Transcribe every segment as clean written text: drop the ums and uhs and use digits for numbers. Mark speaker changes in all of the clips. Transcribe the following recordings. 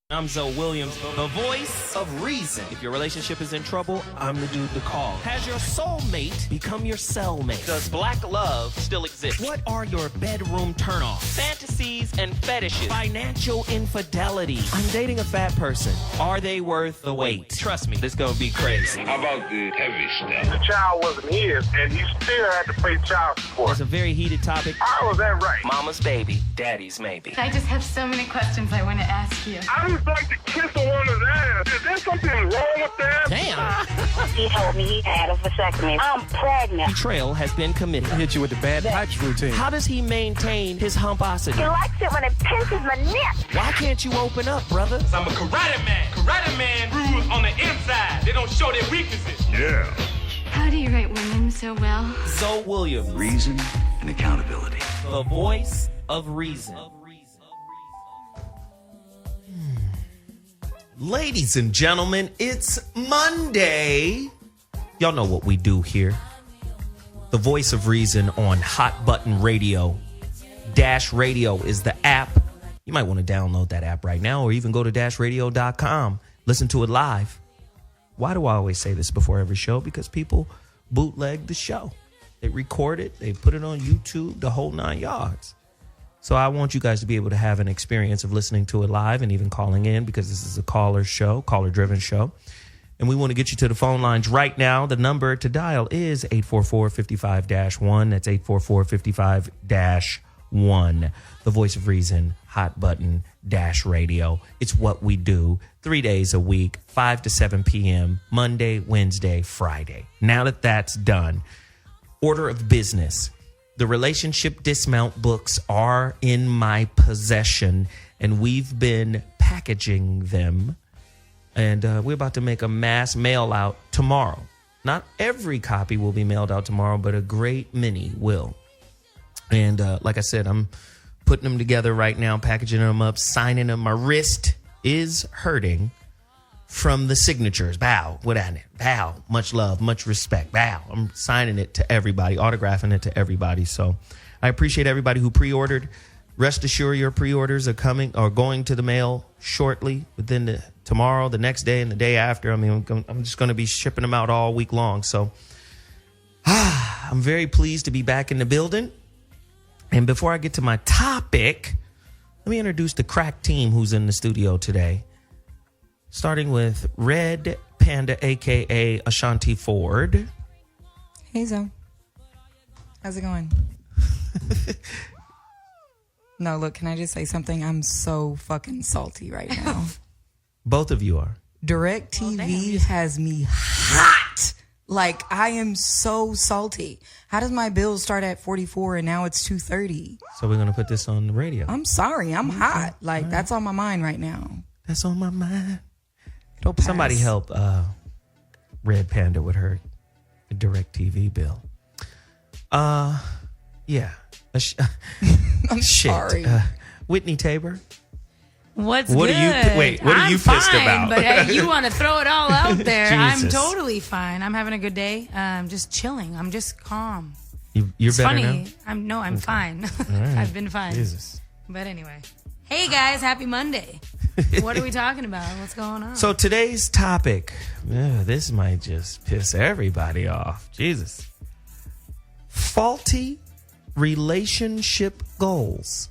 Speaker 1: I'm Zoe Williams, the voice of reason. If your relationship is in trouble, I'm the dude to call. Has your soulmate become your cellmate? Does black love still exist? What are your bedroom turnoffs? Fantasies and fetishes. Financial infidelity. I'm dating a fat person. Are they worth the wait? Trust me, this gonna be crazy.
Speaker 2: How about the heavy stuff?
Speaker 3: The child wasn't his, and he still had to pay child support.
Speaker 1: It's a very heated topic.
Speaker 3: How was that right?
Speaker 1: Mama's baby, daddy's maybe.
Speaker 4: I just have so many questions I want to ask you.
Speaker 3: I just like to kiss a woman's ass. Is there something wrong with that?
Speaker 1: Damn.
Speaker 5: He told me he had a vasectomy. I'm pregnant.
Speaker 1: Betrayal has been committed.
Speaker 6: Hit you with the bad touch routine.
Speaker 1: How does he maintain his humposity?
Speaker 5: He likes it when it pinches my neck.
Speaker 1: Why can't you open up, brother?
Speaker 7: I'm a karate man. Karate man rules on the inside. They don't show their weaknesses.
Speaker 3: Yeah.
Speaker 4: How do you write women so well?
Speaker 1: Zoe Williams,
Speaker 2: Reason and accountability.
Speaker 1: the voice of reason. Ladies and gentlemen, it's Monday. Y'all know what we do here. The voice of reason on Hot Button Radio. Dash Radio is the app. You might want to download that app right now or even go to dashradio.com. Listen to it live. Why do I always say this before every show? Because people bootleg the show. They record it. They put it on YouTube, the whole 9 yards. So I want you guys to be able to have an experience of listening to it live and even calling in, because this is a caller show, caller-driven show. And we want to get you to the phone lines right now. The number to dial is 844-55-1. That's 844-55-1. The voice of reason, Hot Button Dash Radio. It's what we do 3 days a week, 5 to 7 p.m., Monday, Wednesday, Friday. Now that that's done, order of business. The relationship dismount books are in my possession, and we've been packaging them. And we're about to make a mass mail out tomorrow. Not every copy will be mailed out tomorrow, but a great many will. And like I said, I'm putting them together right now, packaging them up, signing them. My wrist is hurting from the signatures. Bow, what at it? Bow, much love, much respect. Bow. I'm signing it to everybody, autographing it to everybody. So I appreciate everybody who pre-ordered. Rest assured your pre-orders are coming or going to the mail shortly, within tomorrow, the next day, and the day after. I mean, I'm just going to be shipping them out all week long. So I'm very pleased to be back in the building. And before I get to my topic, let me introduce the crack team who's in the studio today. Starting with Red Panda, a.k.a. Ashonti Ford.
Speaker 8: Hey, Zoe. How's it going? No, look, can I just say something? I'm so fucking salty right now.
Speaker 1: Both of you are.
Speaker 8: DirecTV has me hot. Like, I am so salty. How does my bill start at $44 and now it's $230?
Speaker 1: So we're going to put this on the radio.
Speaker 8: I'm sorry. I'm hot. Like, that's on my mind right now.
Speaker 1: That's on my mind.
Speaker 8: It'll pass.
Speaker 1: Somebody help Red Panda with her DirecTV bill. Yeah.
Speaker 8: I'm sorry.
Speaker 1: Whitney Taber.
Speaker 9: What
Speaker 1: good? What are you pissed about?
Speaker 9: But you want to throw it all out there. I'm
Speaker 1: Jesus.
Speaker 9: totally fine. I'm having a good day. I'm just chilling. I'm just calm.
Speaker 1: You're
Speaker 9: It's
Speaker 1: better
Speaker 9: funny.
Speaker 1: now?
Speaker 9: I'm fine.
Speaker 1: Right.
Speaker 9: I've been fine.
Speaker 1: Jesus.
Speaker 9: But anyway. Hey guys, happy Monday. What are we talking about? What's going on?
Speaker 1: So today's topic, this might just piss everybody off. Jesus. Faulty relationship goals.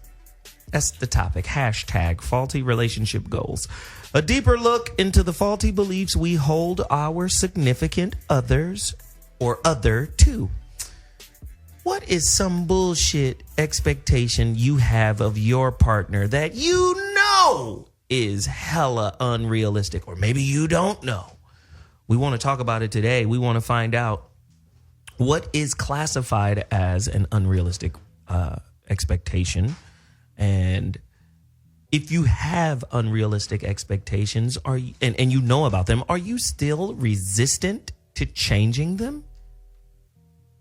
Speaker 1: That's the topic. Hashtag faulty relationship goals. A deeper look into the faulty beliefs we hold our significant others or other to. What is some bullshit expectation you have of your partner that you know is hella unrealistic, or maybe you don't know? We want to talk about it today. We want to find out what is classified as an unrealistic expectation. And if you have unrealistic expectations, and you know about them, are you still resistant to changing them?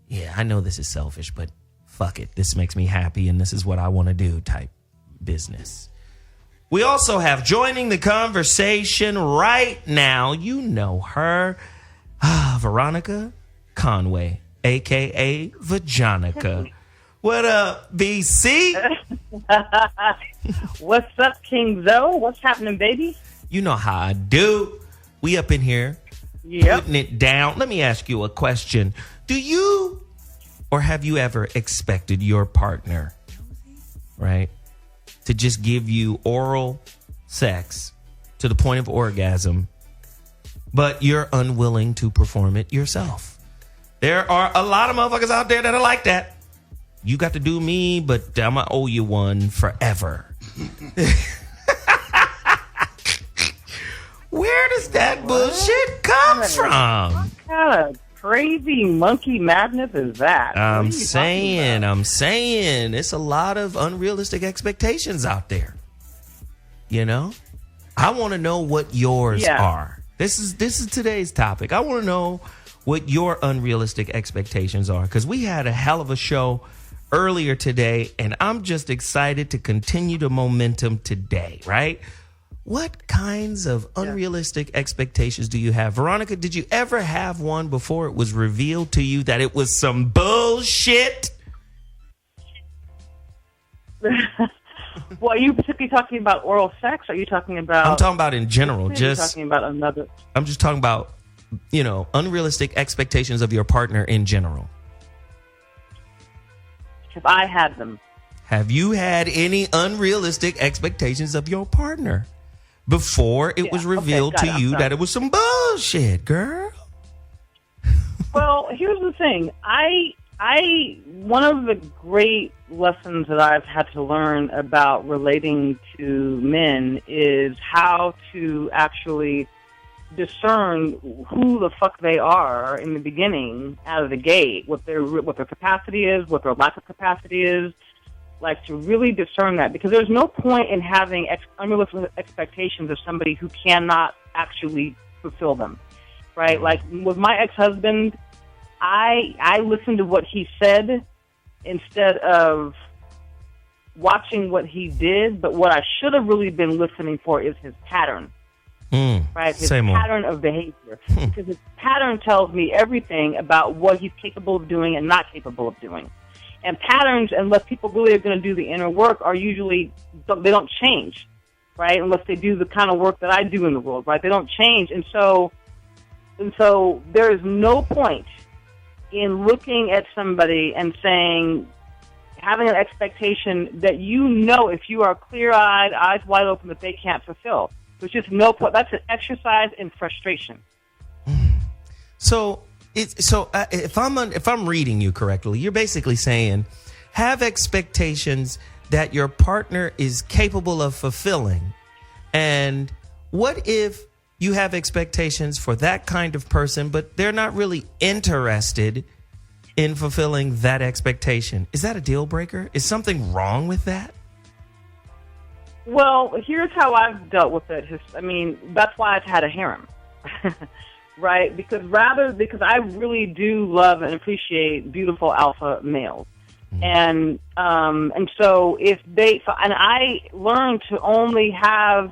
Speaker 1: Yeah, I know this is selfish, but fuck it. This makes me happy, and this is what I want to do type business. We also have joining the conversation right now, you know her, Veronica Conway, a.k.a. Vajonica. What up, BC?
Speaker 6: What's up, King Zoe? What's happening, baby?
Speaker 1: You know how I do. We up in here putting it down. Let me ask you a question. Do you or have you ever expected your partner, right, to just give you oral sex to the point of orgasm, but you're unwilling to perform it yourself? There are a lot of motherfuckers out there that are like that. You got to do me, but I'm going to owe you one forever. Where does that bullshit come from?
Speaker 6: What kind of crazy monkey madness is that?
Speaker 1: I'm saying. It's a lot of unrealistic expectations out there. You know? I want to know what yours are. This is today's topic. I want to know what your unrealistic expectations are, because we had a hell of a show earlier today, and I'm just excited to continue the momentum today, right? What kinds of unrealistic expectations do you have? Veronica, did you ever have one before it was revealed to you that it was some bullshit?
Speaker 6: Well, are you particularly talking about oral sex? Or are you talking about...
Speaker 1: I'm talking about in general.
Speaker 6: Talking about another...
Speaker 1: I'm just talking about, unrealistic expectations of your partner in general.
Speaker 6: Have I had them?
Speaker 1: Have you had any unrealistic expectations of your partner before it was revealed to you that it was some bullshit, girl?
Speaker 6: Well, here's the thing. One of the great lessons that I've had to learn about relating to men is how to actually discern who the fuck they are in the beginning, out of the gate, what their capacity is, what their lack of capacity is, like to really discern that, because there's no point in having unrealistic expectations of somebody who cannot actually fulfill them, right? Like with my ex-husband, I listened to what he said instead of watching what he did, but what I should have really been listening for is his pattern. Right, his pattern of behavior, because his pattern tells me everything about what he's capable of doing and not capable of doing. And patterns, unless people really are going to do the inner work, are usually, they don't change, right? Unless they do the kind of work that I do in the world, right? They don't change, and so there is no point in looking at somebody and saying, having an expectation that if you are clear-eyed, eyes wide open, that they can't fulfill. There's just no point. That's an exercise in frustration.
Speaker 1: So if I'm reading you correctly, you're basically saying have expectations that your partner is capable of fulfilling. And what if you have expectations for that kind of person, but they're not really interested in fulfilling that expectation? Is that a deal breaker? Is something wrong with that?
Speaker 6: Well, here's how I've dealt with it. That's why I've had a harem, right? Because I really do love and appreciate beautiful alpha males. And so I learned to only have,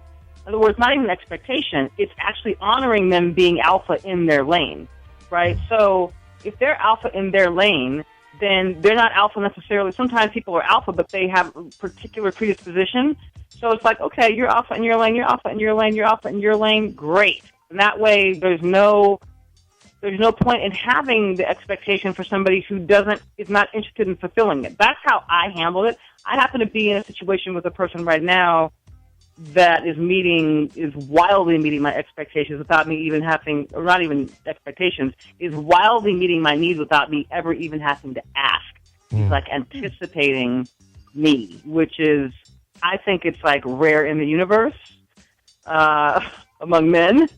Speaker 6: in other words, not even an expectation, it's actually honoring them being alpha in their lane, right? So if they're alpha in their lane, then they're not alpha necessarily. Sometimes people are alpha, but they have a particular predisposition. So it's like, okay, you're alpha in your lane, you're alpha in your lane, you're alpha in your lane, great. And that way there's no point in having the expectation for somebody who is not interested in fulfilling it. That's how I handled it. I happen to be in a situation with a person right now that is wildly meeting my expectations without me even having, or not even expectations, is wildly meeting my needs without me ever even having to ask. He's like anticipating me, which is, I think it's like rare in the universe, among men.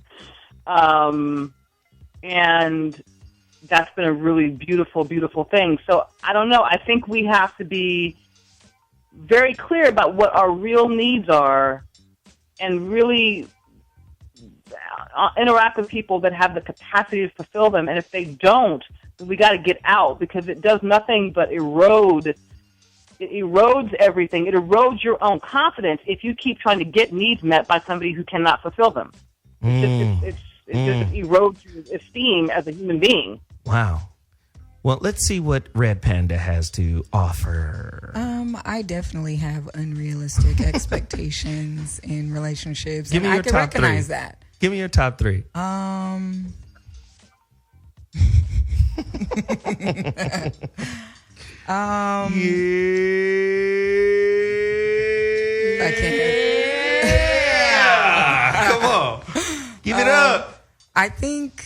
Speaker 6: And that's been a really beautiful, beautiful thing. So I don't know. I think we have to be very clear about what our real needs are and really interact with people that have the capacity to fulfill them. And if they don't, then we got to get out, because it does nothing but erode. It erodes everything. It erodes your own confidence if you keep trying to get needs met by somebody who cannot fulfill them. It just erodes your esteem as a human being.
Speaker 1: Wow. Well, let's see what Red Panda has to offer.
Speaker 8: I definitely have unrealistic expectations in relationships.
Speaker 1: Give me your
Speaker 8: I can
Speaker 1: top
Speaker 8: recognize
Speaker 1: three.
Speaker 8: that.
Speaker 1: Give me your top three.
Speaker 8: I can't.
Speaker 1: Come on. Give it up.
Speaker 8: I think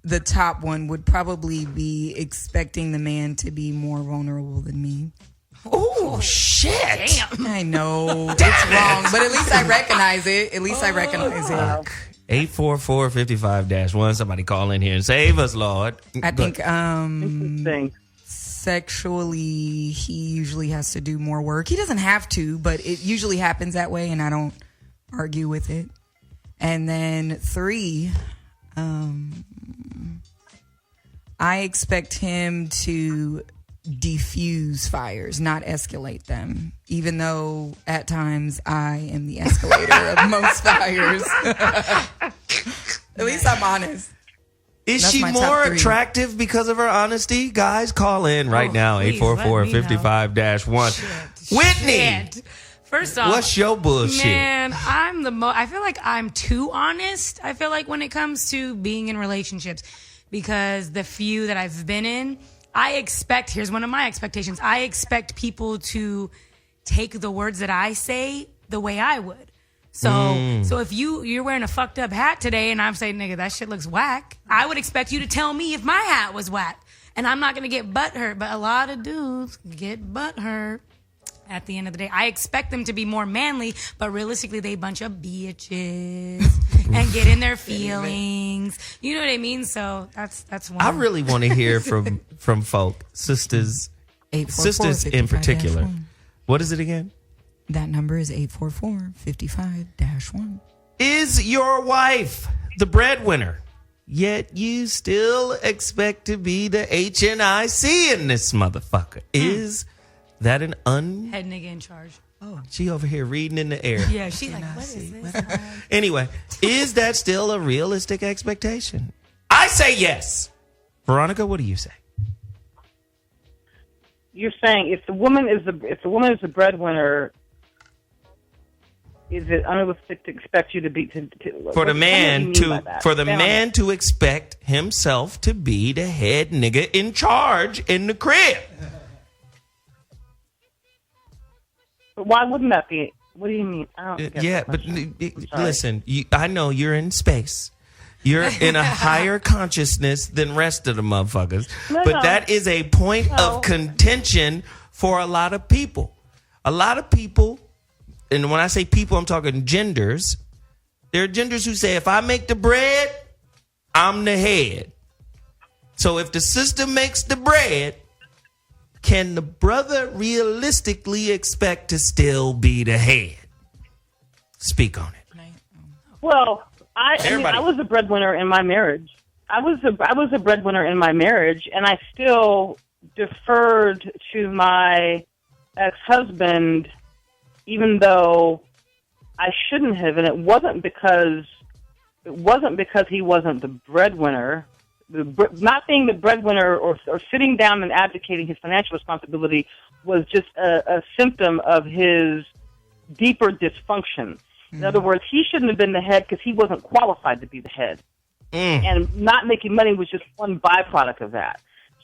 Speaker 8: the top one would probably be expecting the man to be more vulnerable than me.
Speaker 1: Oh, shit.
Speaker 9: Damn.
Speaker 8: I know it's wrong, but at least I recognize it.
Speaker 1: 844-55-1. Somebody call in here and save us, Lord.
Speaker 8: I think
Speaker 6: Interesting.
Speaker 8: sexually, he usually has to do more work. He doesn't have to, but it usually happens that way, and I don't argue with it. And then 3, I expect him to diffuse fires, not escalate them, even though at times I am the escalator of most fires. At least I'm honest.
Speaker 1: Is
Speaker 8: That's
Speaker 1: she
Speaker 8: my
Speaker 1: more
Speaker 8: top 3.
Speaker 1: attractive because of her honesty? Guys, call in right now.
Speaker 9: please, let me know.
Speaker 1: 844-55-1. Whitney,
Speaker 9: Shit. First off,
Speaker 1: what's your bullshit?
Speaker 9: man, I feel like I'm too honest. I feel like when it comes to being in relationships, because the few that I've been in, here's one of my expectations. I expect people to take the words that I say the way I would. So if you're wearing a fucked up hat today and I'm saying, nigga, that shit looks whack, I would expect you to tell me if my hat was whack. And I'm not going to get butthurt, but a lot of dudes get butthurt. At the end of the day, I expect them to be more manly, but realistically, they bunch of bitches and get in their feelings. You know what I mean? So that's one.
Speaker 1: I really want to hear from folk, sisters in particular. What is it again?
Speaker 8: That number is 844-55-1.
Speaker 1: Is your wife the breadwinner, yet you still expect to be the HNIC in this motherfucker? Is that an
Speaker 9: head nigga in charge?
Speaker 1: Oh, she over here reading in the air.
Speaker 9: Yeah, she like, what is this?
Speaker 1: Anyway, is that still a realistic expectation? I say yes. Veronica, what do you say?
Speaker 6: You're saying if the woman is the breadwinner, is it unrealistic to expect you to be
Speaker 1: for the man to expect himself to be the head nigga in charge in the crib?
Speaker 6: But why wouldn't that be? What do you mean? I don't get that question.
Speaker 1: Listen, I know you're in space. You're in a higher consciousness than rest of the motherfuckers. That is a point of contention for a lot of people. A lot of people, and when I say people, I'm talking genders. There are genders who say, if I make the bread, I'm the head. So if the sister makes the bread, can the brother realistically expect to still be the head? Speak on it.
Speaker 6: Well, I was a breadwinner in my marriage. I was a breadwinner in my marriage, and I still deferred to my ex-husband, even though I shouldn't have. And it wasn't because he wasn't the breadwinner. Not being the breadwinner or sitting down and advocating his financial responsibility was just a symptom of his deeper dysfunction. In other words, he shouldn't have been the head because he wasn't qualified to be the head. And not making money was just one byproduct of that.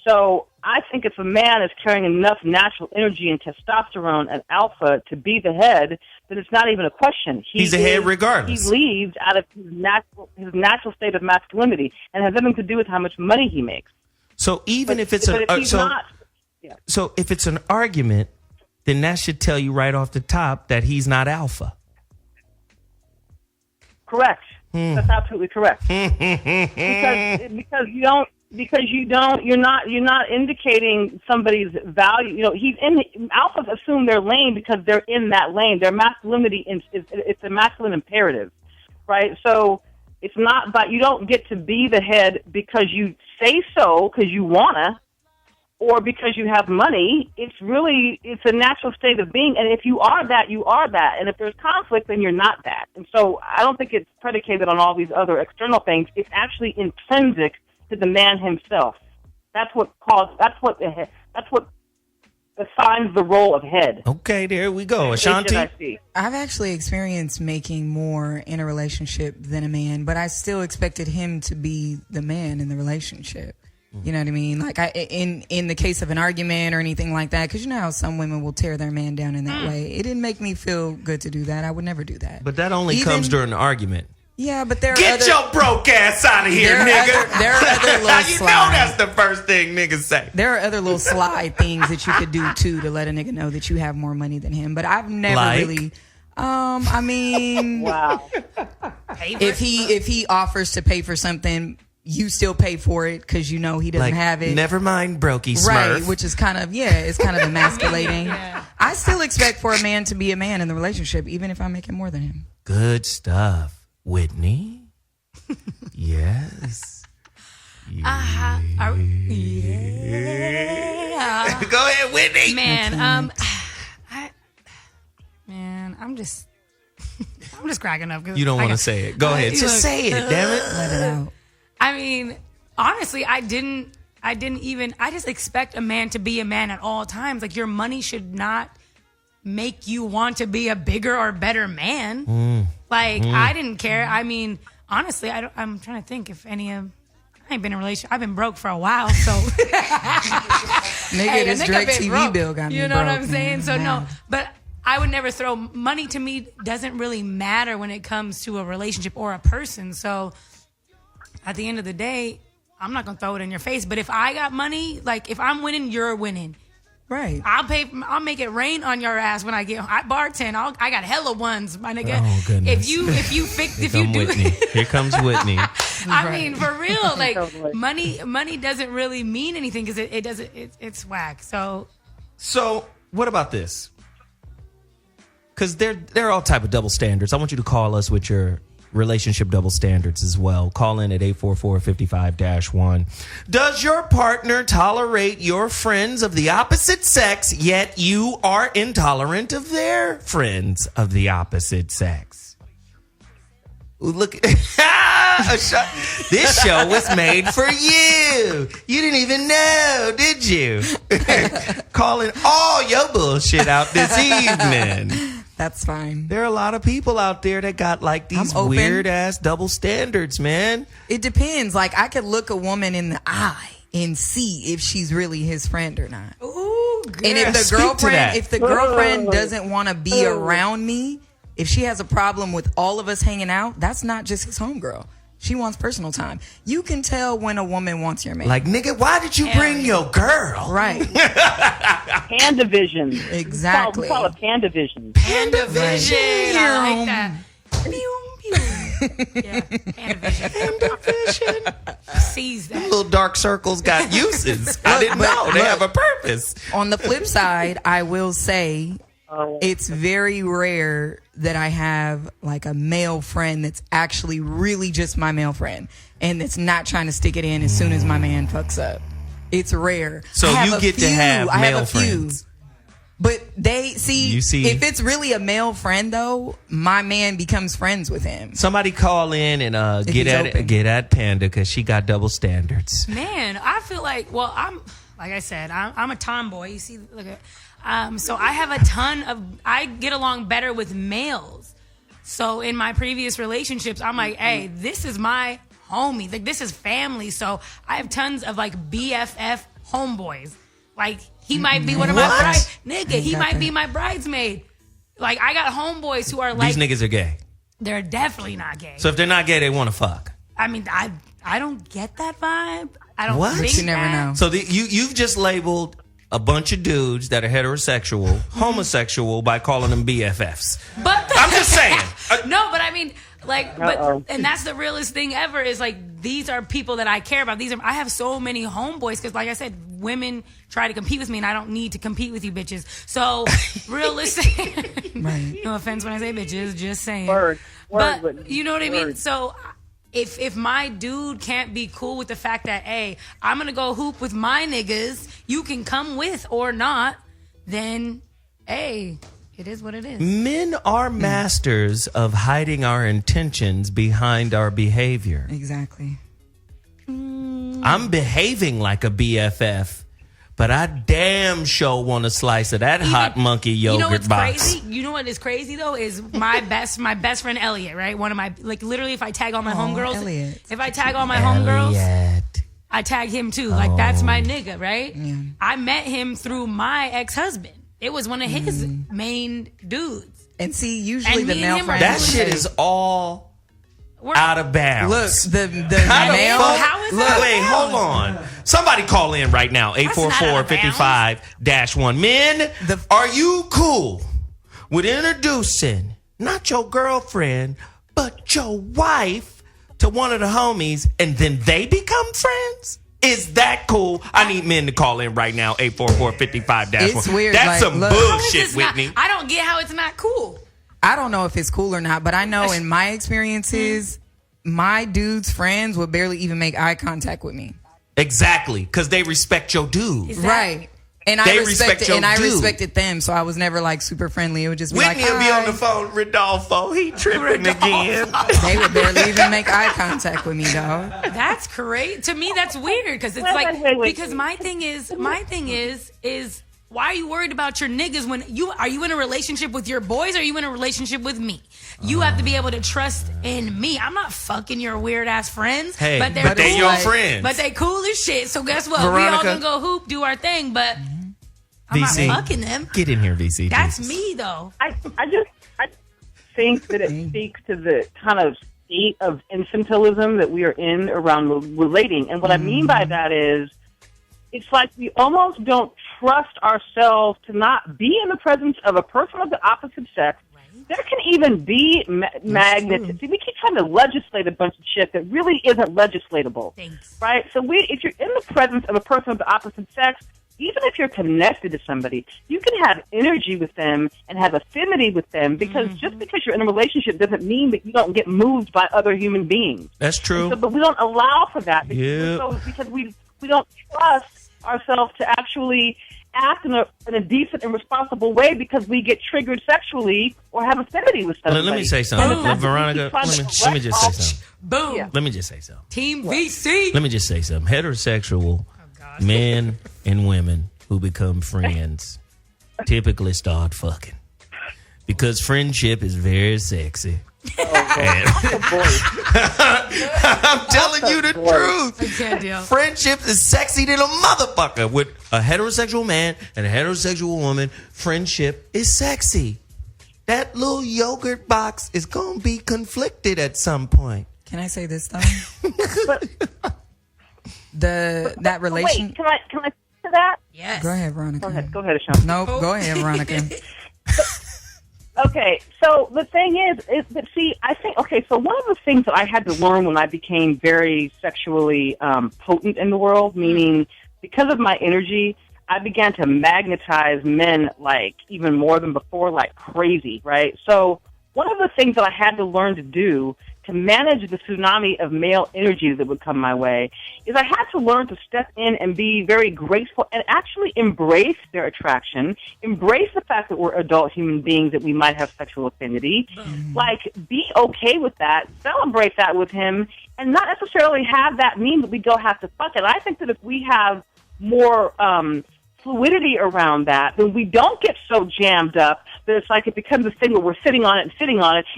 Speaker 6: So I think if a man is carrying enough natural energy and testosterone and alpha to be the head, then it's not even a question.
Speaker 1: He's a head regardless.
Speaker 6: He leaves out of his natural state of masculinity and has nothing to do with how much money he makes.
Speaker 1: So even if it's if it's an argument, then that should tell you right off the top that he's not alpha.
Speaker 6: Correct. That's absolutely correct. Because you're not indicating somebody's value. You know, alphas assume their lane because they're in that lane. Their masculinity it's a masculine imperative, right? So it's not, but you don't get to be the head because you say so because you wanna, or because you have money. It's a natural state of being. And if you are that, you are that. And if there's conflict, then you're not that. And so I don't think it's predicated on all these other external things. It's actually intrinsic to the man himself. That's what assigns the role of head.
Speaker 1: Okay, there we go. Ashonti?
Speaker 8: I've actually experienced making more in a relationship than a man, but I still expected him to be the man in the relationship. You know what I mean? Like in the case of an argument or anything like that, because you know how some women will tear their man down in that way. It didn't make me feel good to do that. I would never do that.
Speaker 1: But that only comes during the argument.
Speaker 8: Yeah, but there are
Speaker 1: Get your broke ass out of here, nigga.
Speaker 8: There are other little
Speaker 1: You know that's the first thing niggas say.
Speaker 8: There are other little slide things that you could do too to let a nigga know that you have more money than him. But I've never really. I mean,
Speaker 6: wow.
Speaker 8: If he offers to pay for something, you still pay for it because you know he doesn't have it.
Speaker 1: Never mind, brokey Smurf.
Speaker 8: Right, which is kind of it's kind of emasculating. Yeah. I still expect for a man to be a man in the relationship, even if I'm making more than him.
Speaker 1: Good stuff. Whitney? Yes.
Speaker 9: Yeah.
Speaker 1: Go ahead, Whitney.
Speaker 9: Man, I'm just cracking up.
Speaker 1: You don't want to say it. Go ahead. Just say it, damn it.
Speaker 8: Let it out.
Speaker 9: I mean, honestly, I just expect a man to be a man at all times. Like, your money should not make you want to be a bigger or better man. I didn't care. I mean, honestly, I'm trying to think if any of... I ain't been in a relationship. I've been broke for a while, so...
Speaker 8: Nigga, this Drake TV bill got me
Speaker 9: You know
Speaker 8: broke,
Speaker 9: what I'm saying?
Speaker 8: man.
Speaker 9: So, no. But I would never throw... Money to me doesn't really matter when it comes to a relationship or a person. So, at the end of the day, I'm not going to throw it in your face. But if I got money, like, if I'm winning, you're winning.
Speaker 8: Right.
Speaker 9: I'll make it rain on your ass when I get home. I bartend. I got hella ones, my nigga.
Speaker 1: Oh, goodness.
Speaker 9: If you do
Speaker 1: Whitney. Here comes Whitney.
Speaker 9: I mean, for real, like, money doesn't really mean anything because it's whack. So
Speaker 1: what about this? Because there are all type of double standards. I want you to call us with your relationship double standards as well. Call in at 844-55-1. Does your partner tolerate your friends of the opposite sex, yet you are intolerant of their friends of the opposite sex? Look, this show was made for you. You didn't even know, did you? Calling all your bullshit out this evening.
Speaker 8: That's fine.
Speaker 1: There are a lot of people out there that got like these weird ass double standards, man.
Speaker 8: It depends. Like, I could look a woman in the eye and see if she's really his friend or not.
Speaker 9: Ooh, girl.
Speaker 8: And if the girlfriend doesn't want to be around me, if she has a problem with all of us hanging out, that's not just his homegirl. She wants personal time. You can tell when a woman wants your man.
Speaker 1: Like, nigga, why did you bring your girl?
Speaker 8: Right.
Speaker 6: Panda vision.
Speaker 8: Exactly.
Speaker 6: We call it panda vision.
Speaker 9: Panda vision. I like that. Yeah, Panda vision.
Speaker 1: Panda vision.
Speaker 9: Sees that.
Speaker 1: Little dark circles got uses. I didn't know. They have a purpose.
Speaker 8: On the flip side, I will say it's very rare that I have like a male friend that's actually really just my male friend and that's not trying to stick it in as soon as my man fucks up. It's rare.
Speaker 1: So you get to have male friends.
Speaker 8: But they see if it's really a male friend though, my man becomes friends with him.
Speaker 1: Somebody call in and get at Panda because she got double standards.
Speaker 9: Man, I feel like I'm like I said, I'm a tomboy. You see, look at. So I have I get along better with males. So in my previous relationships, I'm like, hey, this is my homie. Like, this is family. So I have tons of like BFF homeboys. Like, he might be one of my he might be my bridesmaid. Like, I got homeboys who are like,
Speaker 1: these niggas are gay.
Speaker 9: They're definitely not gay.
Speaker 1: So if they're not gay, they want to fuck.
Speaker 9: I mean, I don't get that vibe. I don't think
Speaker 8: you never know.
Speaker 1: So you've just labeled a bunch of dudes that are heterosexual, homosexual by calling them BFFs.
Speaker 9: But
Speaker 1: I'm just saying.
Speaker 9: No, but I mean, like, and that's the realest thing ever is like, these are people that I care about. I have so many homeboys because, like I said, women try to compete with me and I don't need to compete with you bitches. So realistic.
Speaker 8: Right.
Speaker 9: No offense when I say bitches, just saying.
Speaker 6: But
Speaker 9: you know what I mean? So if my dude can't be cool with the fact that, hey, I'm going to go hoop with my niggas, you can come with or not, then, hey, it is what it is.
Speaker 1: Men are masters of hiding our intentions behind our behavior.
Speaker 8: Exactly.
Speaker 1: I'm behaving like a BFF, but I damn sure want a slice of that hot monkey yogurt box.
Speaker 9: Crazy? You know what is crazy though is my best friend Elliot, right? One of my literally if I tag all my homegirls, if I tag all my homegirls, I tag him too. Like that's my nigga, right? Yeah. I met him through my ex-husband. It was one of his main dudes.
Speaker 8: And see, usually the male friends,
Speaker 1: that shit is all out of bounds.
Speaker 8: Look, the male.
Speaker 9: How is that?
Speaker 1: Wait, hold on. Somebody call in right now. 844-55-1. Men, are you cool with introducing not your girlfriend, but your wife to one of the homies and then they become friends? Is that cool? I need men to call in right now. 844-55-1.
Speaker 8: It's weird.
Speaker 1: That's some bullshit, Whitney.
Speaker 9: I don't get how it's not cool.
Speaker 8: I don't know if it's cool or not, but I know in my experiences, my dude's friends would barely even make eye contact with me.
Speaker 1: Exactly, because they respect your dude.
Speaker 8: Right. And I respected them, so I was never like super friendly. It would just be
Speaker 1: Whitney
Speaker 8: like,
Speaker 1: would be on the phone, Rodolfo, he tripping again.
Speaker 8: They would barely even make eye contact with me, dog.
Speaker 9: That's crazy. To me, that's weird because it's because my thing is why are you worried about your niggas when are you in a relationship with your boys or are you in a relationship with me? You have to be able to trust in me. I'm not fucking your weird ass friends.
Speaker 1: Hey,
Speaker 9: but they're cool,
Speaker 1: your friends.
Speaker 9: But they cool as shit. So guess what?
Speaker 1: Veronica,
Speaker 9: we all gonna go hoop, do our thing, but I'm
Speaker 1: VC,
Speaker 9: not fucking them.
Speaker 1: Get in here, VC.
Speaker 9: That's
Speaker 1: Jesus.
Speaker 9: me though.
Speaker 6: I think that it speaks to the kind of state of infantilism that we are in around relating. And what I mean by that is it's like we almost don't trust ourselves to not be in the presence of a person of the opposite sex. Right. There can even be magnets. See, we keep trying to legislate a bunch of shit that really isn't legislatable.
Speaker 9: Thanks.
Speaker 6: Right? So if you're in the presence of a person of the opposite sex, even if you're connected to somebody, you can have energy with them and have affinity with them because just because you're in a relationship doesn't mean that you don't get moved by other human beings.
Speaker 1: That's true.
Speaker 6: But we don't allow for that because we don't trust ourselves to actually act in a decent and responsible way because we get triggered sexually or have affinity with somebody.
Speaker 1: Let me say something. Veronica, let me just say something.
Speaker 9: Boom.
Speaker 6: Yeah.
Speaker 1: Let me just say something.
Speaker 9: Team VC.
Speaker 1: Let me just say something. Heterosexual men and women who become friends typically start fucking because friendship is very sexy. I'm telling you the truth.
Speaker 9: I can't deal.
Speaker 1: Friendship is sexy than a motherfucker. With a heterosexual man and a heterosexual woman, friendship is sexy. That little yogurt box is gonna be conflicted at some point.
Speaker 8: Can I say this though?
Speaker 6: Wait,
Speaker 8: relation.
Speaker 6: can I say that?
Speaker 9: Yes.
Speaker 8: Go ahead, Veronica.
Speaker 6: Go ahead, Ashonti.
Speaker 8: Nope. Go ahead, Veronica.
Speaker 6: Okay, so the thing is that, see, I think, so one of the things that I had to learn when I became very sexually potent in the world, meaning because of my energy, I began to magnetize men, like, even more than before, like crazy, right? So one of the things that I had to learn to do to manage the tsunami of male energy that would come my way is I had to learn to step in and be very graceful and actually embrace their attraction, embrace the fact that we're adult human beings, that we might have sexual affinity, like be okay with that, celebrate that with him, and not necessarily have that mean that we go have to fuck it. I think that if we have more fluidity around that, then we don't get so jammed up that it's like it becomes a thing where we're sitting on it,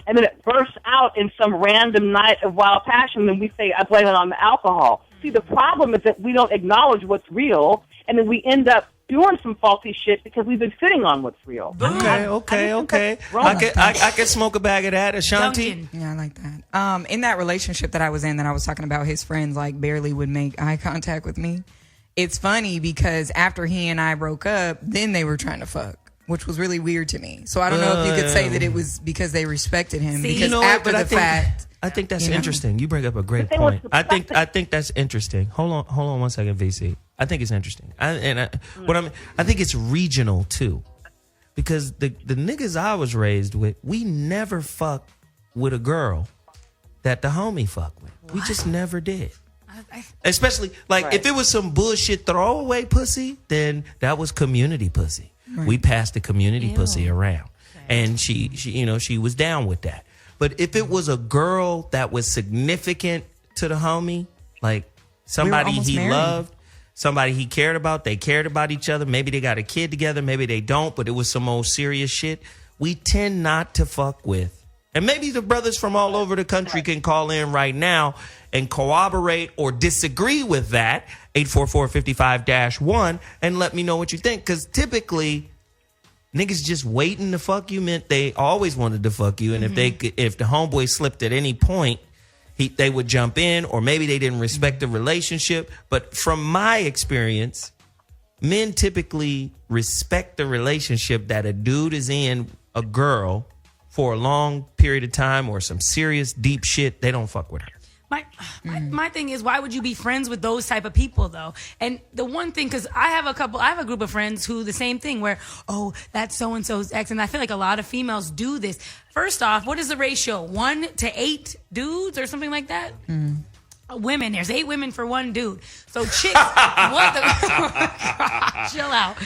Speaker 6: and then it bursts out in some random night of wild passion, and we say, I blame it on the alcohol. See, the problem is that we don't acknowledge what's real, and then we end up doing some faulty shit because we've been sitting on what's real.
Speaker 1: Okay. I can smoke a bag of that, Ashonti.
Speaker 8: Yeah, I like that. In that relationship that I was in, that I was talking about, his friends like barely would make eye contact with me. It's funny because after he and I broke up, then they were trying to fuck, which was really weird to me. So I don't know if you could say that it was because they respected him.
Speaker 9: See,
Speaker 8: because after the fact,
Speaker 1: I think that's interesting. You bring up a great point. I think that's interesting. Hold on 1 second, VC. I think it's interesting. I think it's regional too, because the niggas I was raised with, we never fucked with a girl that the homie fucked with. We just never did. Especially, like, if it was some bullshit throwaway pussy, then that was community pussy. Right. We passed the community pussy around. Okay. And she was down with that. But if it was a girl that was significant to the homie, like, somebody
Speaker 8: almost
Speaker 1: he
Speaker 8: married.
Speaker 1: loved, somebody he cared about. They cared about each other. Maybe they got a kid together. Maybe they don't, but it was some old serious shit. We tend not to fuck with. And maybe the brothers from all over the country can call in right now and corroborate or disagree with that. 844-55-1 and let me know what you think. Because typically, niggas just waiting to fuck you meant they always wanted to fuck you. And if the homeboy slipped at any point, they would jump in, or maybe they didn't respect the relationship. But from my experience, men typically respect the relationship that a dude is in a girl for a long period of time or some serious deep shit. They don't fuck with her.
Speaker 9: My thing is, why would you be friends with those type of people though? And the one thing, because I have a group of friends who the same thing where, oh, that's so and so's ex, and I feel like a lot of females do this. First off, what is the ratio? 1 to 8 dudes or something like that? Women, there's 8 women for 1 dude. So chicks, what the? Chill out.
Speaker 6: So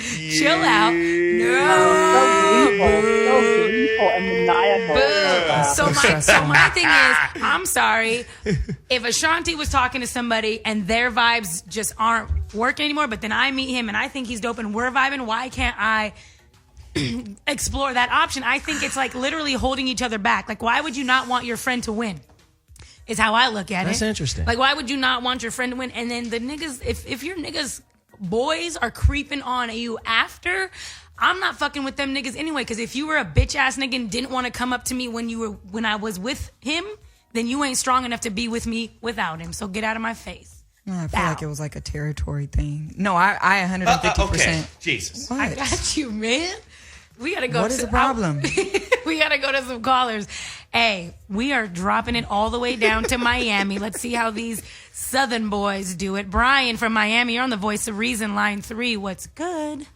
Speaker 6: gleeful and maniacal.
Speaker 9: So my thing is, I'm sorry, if Ashonti was talking to somebody and their vibes just aren't working anymore, but then I meet him and I think he's dope and we're vibing, why can't I explore that option? I think it's like literally holding each other back. Like, why would you not want your friend to win? Is how I look at it.
Speaker 1: That's interesting.
Speaker 9: Like, why would you not want your friend to win? And then the niggas, if your niggas boys are creeping on you after, I'm not fucking with them niggas anyway. Because if you were a bitch ass nigga and didn't want to come up to me when I was with him, then you ain't strong enough to be with me without him. So get out of my face.
Speaker 8: No, I feel like it was like a territory thing. No, I 150%.
Speaker 1: Okay. Jesus.
Speaker 8: What?
Speaker 9: I got you, man. We gotta go.
Speaker 8: What is the problem?
Speaker 9: We gotta go to some callers. Hey, we are dropping it all the way down to Miami. Let's see how these Southern boys do it. Brian from Miami, you're on the Voice of Reason, line 3. What's good?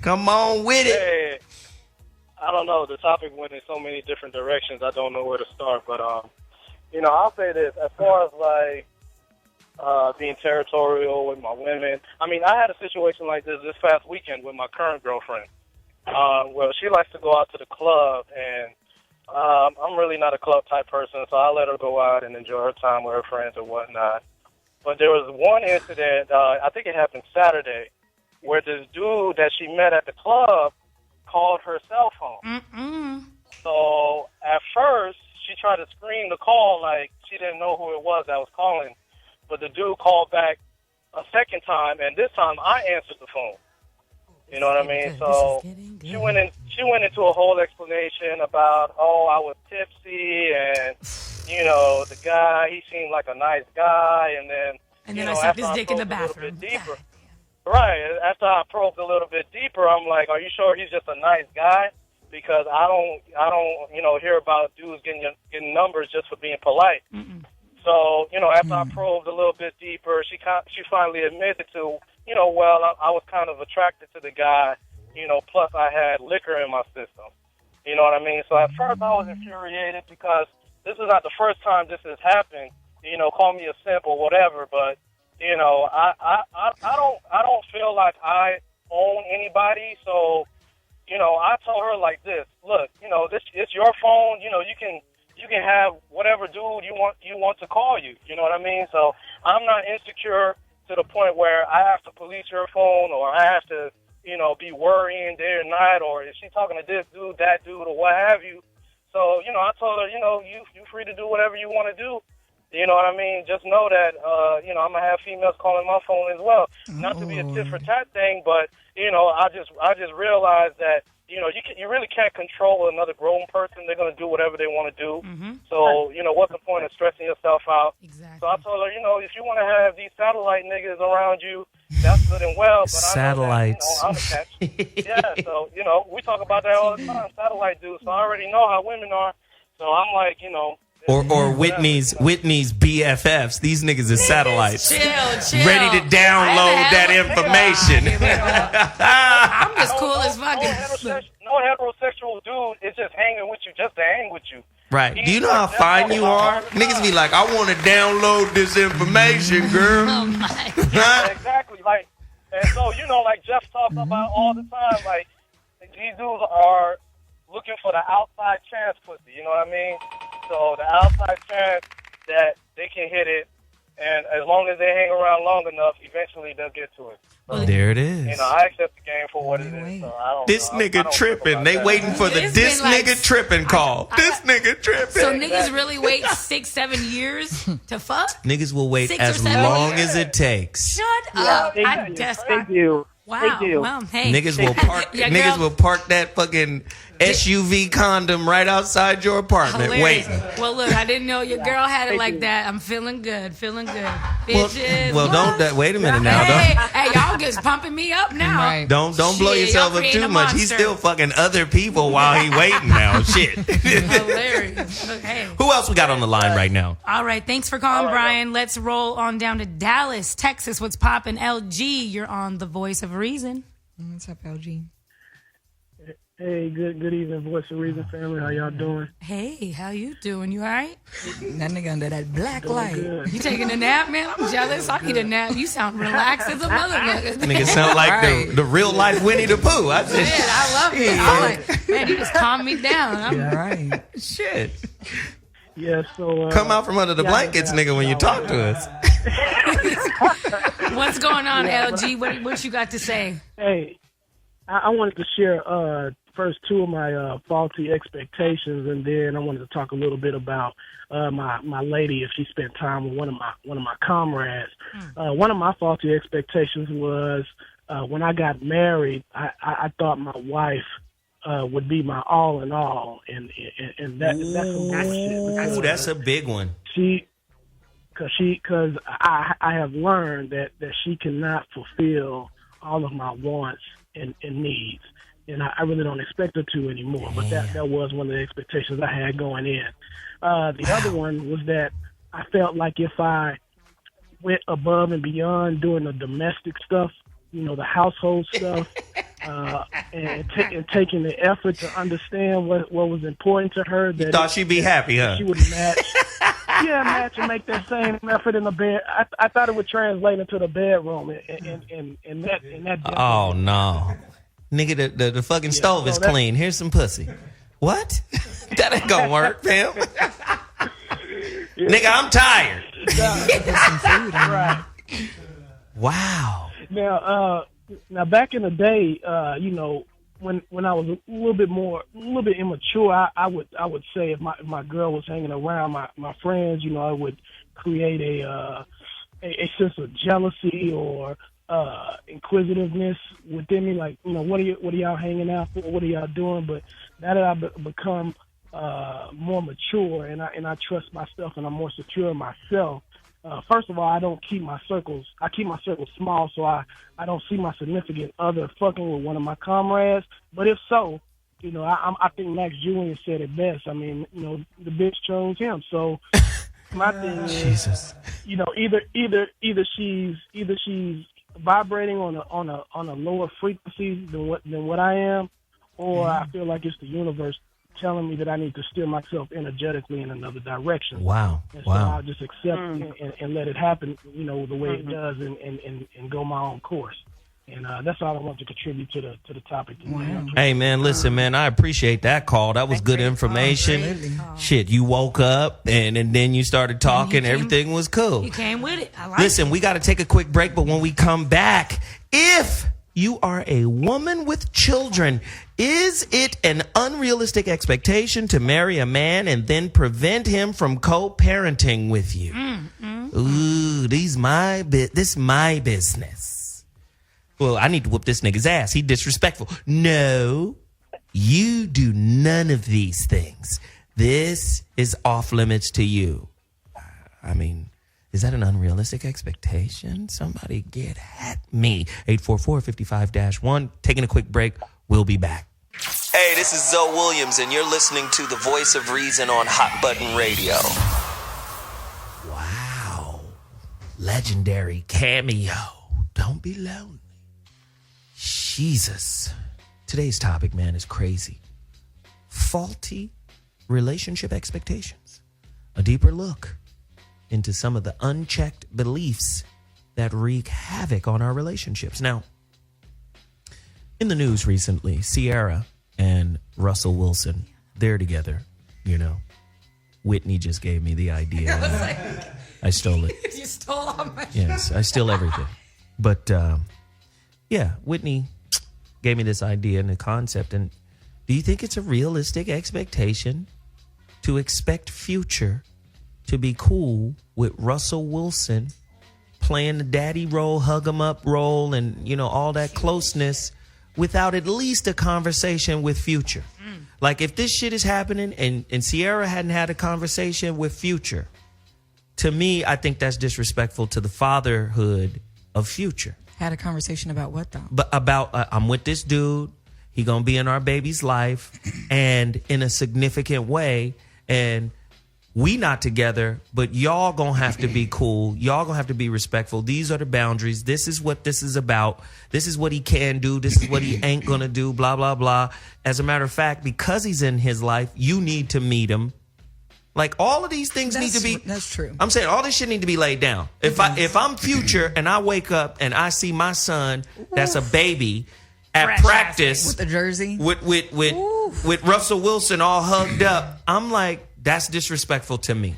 Speaker 1: Come on with it.
Speaker 10: Hey, I don't know. The topic went in so many different directions. I don't know where to start. But, I'll say this. As far as, being territorial with my women, I mean, I had a situation like this past weekend with my current girlfriend. Well, she likes to go out to the club, and I'm really not a club-type person, so I let her go out and enjoy her time with her friends and whatnot. But there was one incident, I think it happened Saturday, where this dude that she met at the club called her cell phone. So at first, she tried to screen the call like she didn't know who it was that was calling. But the dude called back a second time, and this time I answered the phone. You know what I mean? So she went into a whole explanation about, I was tipsy, and the guy, he seemed like a nice guy, and then
Speaker 9: I sucked his dick in the bathroom.
Speaker 10: Right. After I probed a little bit deeper, I'm like, are you sure he's just a nice guy? Because I don't hear about dudes getting numbers just for being polite. So, after I probed a little bit deeper, she finally admitted to, I was kind of attracted to the guy, plus I had liquor in my system. You know what I mean? So at first I was infuriated because this is not the first time this has happened. Call me a simp or whatever, but, I don't feel like I own anybody. So, I told her like this, look, it's your phone, you can have whatever dude you want to call you. You know what I mean? So I'm not insecure to the point where I have to police your phone or I have to, be worrying day or night, or is she talking to this dude, that dude, or what have you. So, I told her, you free to do whatever you want to do. You know what I mean? Just know that, I'm going to have females calling my phone as well. Not to be a tit for tat thing, but, I just realized that, you really can't control another grown person. They're going to do whatever they want to do. So, what's the point of stressing yourself out?
Speaker 9: Exactly.
Speaker 10: So I told her, if you want to have these satellite niggas around you, that's good and well. But
Speaker 1: Satellites.
Speaker 10: I know that, I'm attached. Yeah, so, we talk about that all the time, satellite dudes. So I already know how women are. So I'm like,
Speaker 1: Or Whitney's BFFs. These niggas are satellites.
Speaker 9: Chill.
Speaker 1: Ready to download that information.
Speaker 9: I'm just cool as fucking.
Speaker 10: No heterosexual dude is just hanging with you just to hang with you.
Speaker 1: Right. Do you know how fine you are? Niggas be like, I want to download this information, girl.
Speaker 9: Oh my
Speaker 10: God. Exactly. And so, like Jeff talks about all the time, these dudes are looking for the outside chance pussy, you know what I mean? So the outside chance that they can hit it, and as long as they hang around long enough, eventually they'll get to it. So,
Speaker 1: there it is.
Speaker 10: You know, I accept the game for what it is. So I don't
Speaker 1: This
Speaker 10: know.
Speaker 1: nigga
Speaker 10: I don't
Speaker 1: tripping. They waiting for the this nigga tripping call. This nigga tripping.
Speaker 9: So niggas really wait 6-7 years to fuck?
Speaker 1: Niggas will wait
Speaker 9: 6 or
Speaker 1: as
Speaker 9: 7
Speaker 1: long
Speaker 9: years?
Speaker 1: as it takes.
Speaker 9: Shut
Speaker 6: Yeah,
Speaker 9: up.
Speaker 6: they
Speaker 9: I
Speaker 6: do.
Speaker 9: just
Speaker 6: They do.
Speaker 9: Wow.
Speaker 6: They do.
Speaker 9: Well, hey.
Speaker 1: Niggas will park.
Speaker 9: Yeah,
Speaker 1: niggas
Speaker 9: girl.
Speaker 1: will park that fucking SUV condom right outside your apartment,
Speaker 9: Hilarious.
Speaker 1: waiting.
Speaker 9: Well, look, I didn't know your girl had it like that. I'm feeling good. Bitches.
Speaker 1: Well, don't. Wait a minute now.
Speaker 9: Hey, y'all just pumping me up now.
Speaker 8: Right.
Speaker 1: Don't blow
Speaker 9: Shit,
Speaker 1: yourself
Speaker 9: y'all
Speaker 1: up
Speaker 9: creating
Speaker 1: too
Speaker 9: a
Speaker 1: much. He's
Speaker 9: monster.
Speaker 1: still fucking other people while he waiting now. Shit.
Speaker 9: Hilarious. Okay.
Speaker 1: Who else we got on the line right now?
Speaker 9: All right. Thanks for calling, Brian. Let's roll on down to Dallas, Texas. What's poppin'? LG, you're on the Voice of Reason.
Speaker 8: What's up, LG?
Speaker 11: Hey, good evening, Voice of Reason family. How y'all doing?
Speaker 9: Hey, how you doing? You all right?
Speaker 8: That nigga under that black light.
Speaker 11: Good.
Speaker 9: You taking a nap, man? I'm jealous. I need a nap. You sound relaxed as a motherfucker.
Speaker 1: Nigga sound like
Speaker 8: Right.
Speaker 1: the real life Winnie the Pooh. I
Speaker 9: Shit,
Speaker 1: just,
Speaker 9: I love it. I'm like, man, you just calm me down. I'm
Speaker 8: Right.
Speaker 1: shit.
Speaker 11: Yeah, so
Speaker 1: Come out from under the
Speaker 11: yeah,
Speaker 1: blankets, nigga, when you talk to us.
Speaker 9: What's going on, LG? What you got to say?
Speaker 11: Hey, I wanted to share first two of my faulty expectations, and then I wanted to talk a little bit about my lady if she spent time with one of my comrades. One of my faulty expectations was when I got married, I thought my wife would be my all in all, and that's some bullshit.
Speaker 1: Ooh, that's a big one.
Speaker 11: Because I have learned that she cannot fulfill all of my wants and needs, and I really don't expect her to anymore. But that was one of the expectations I had going in. The other one was that I felt like if I went above and beyond doing the domestic stuff, the household stuff, and taking the effort to understand what was important to her, that
Speaker 1: You thought she'd be happy, huh?
Speaker 11: she would match. Match and make that same effort in the bed. I thought it would translate into the bedroom, and that.
Speaker 1: Oh no, nigga, the fucking stove is clean. Here's some pussy. What? That ain't gonna work, fam. Nigga, I'm tired.
Speaker 11: Right.
Speaker 1: Wow.
Speaker 11: Now back in the day, when I was a little bit immature, I would say if my girl was hanging around my friends, I would create a sense of jealousy or inquisitiveness within me, like, what are y'all hanging out for? What are y'all doing? But now that I've become more mature and I trust myself and I'm more secure in myself. First of all, I don't keep my circles. I keep my circles small, so I don't see my significant other fucking with one of my comrades. But if so, I think Max Julian said it best. I mean, the bitch chose him. So my thing is,
Speaker 1: Jesus.
Speaker 11: Either she's vibrating on a lower frequency than what I am, or I feel like it's the universe telling me that I need to steer myself energetically in another direction.
Speaker 1: Wow.
Speaker 11: And so I'll just accept and let it happen, the way it does, and go my own course. And that's all I want to contribute to the topic.
Speaker 8: Wow.
Speaker 1: Hey, man, listen, man, I appreciate that call. That was good information. Shit, you woke up and then you started talking. Everything was cool.
Speaker 9: You came with it. I like
Speaker 1: Listen, we got to take a quick break, but when we come back, if you are a woman with children, is it an unrealistic expectation to marry a man and then prevent him from co-parenting with you? Ooh, this my business. Well, I need to whoop this nigga's ass. He disrespectful. No, you do none of these things. This is off limits to you. I mean, is that an unrealistic expectation? Somebody get at me. 844-55-1. Taking a quick break. We'll be back. Hey, this is Zoe Williams, and you're listening to The Voice of Reason on Hot Button Radio. Wow. Legendary cameo. Don't be lonely. Jesus. Today's topic, man, is crazy. Faulty relationship expectations. A deeper look into some of the unchecked beliefs that wreak havoc on our relationships. Now, In the news recently, Sierra and Russell Wilson, they're together, you know. Whitney just gave me the idea. I stole it.
Speaker 9: You stole all my
Speaker 1: Yes, I steal everything. But, yeah, Whitney gave me this idea and the concept. And do you think it's a realistic expectation to expect Future to be cool with Russell Wilson playing the daddy role, hug him up role, and, you know, all that closeness without at least a conversation with Future? Like, if this shit is happening and Sierra hadn't had a conversation with Future, to me, I think that's disrespectful to the fatherhood of Future.
Speaker 8: Had a conversation about what, though?
Speaker 1: But about, I'm with this dude. He gonna be in our baby's life and in a significant way. And we not together, but y'all gonna have to be cool. Y'all gonna have to be respectful. These are the boundaries. This is what this is about. This is what he can do. This is what he ain't gonna do, blah, blah, blah. As a matter of fact, because he's in his life, you need to meet him. Like, all of these things need to be.
Speaker 8: That's true.
Speaker 1: I'm saying all this shit need to be laid down. If I'm Future and I wake up and I see my son that's a baby at
Speaker 9: Fresh
Speaker 1: practice
Speaker 8: with the jersey
Speaker 1: with Russell Wilson all hugged up, I'm like, that's disrespectful to me.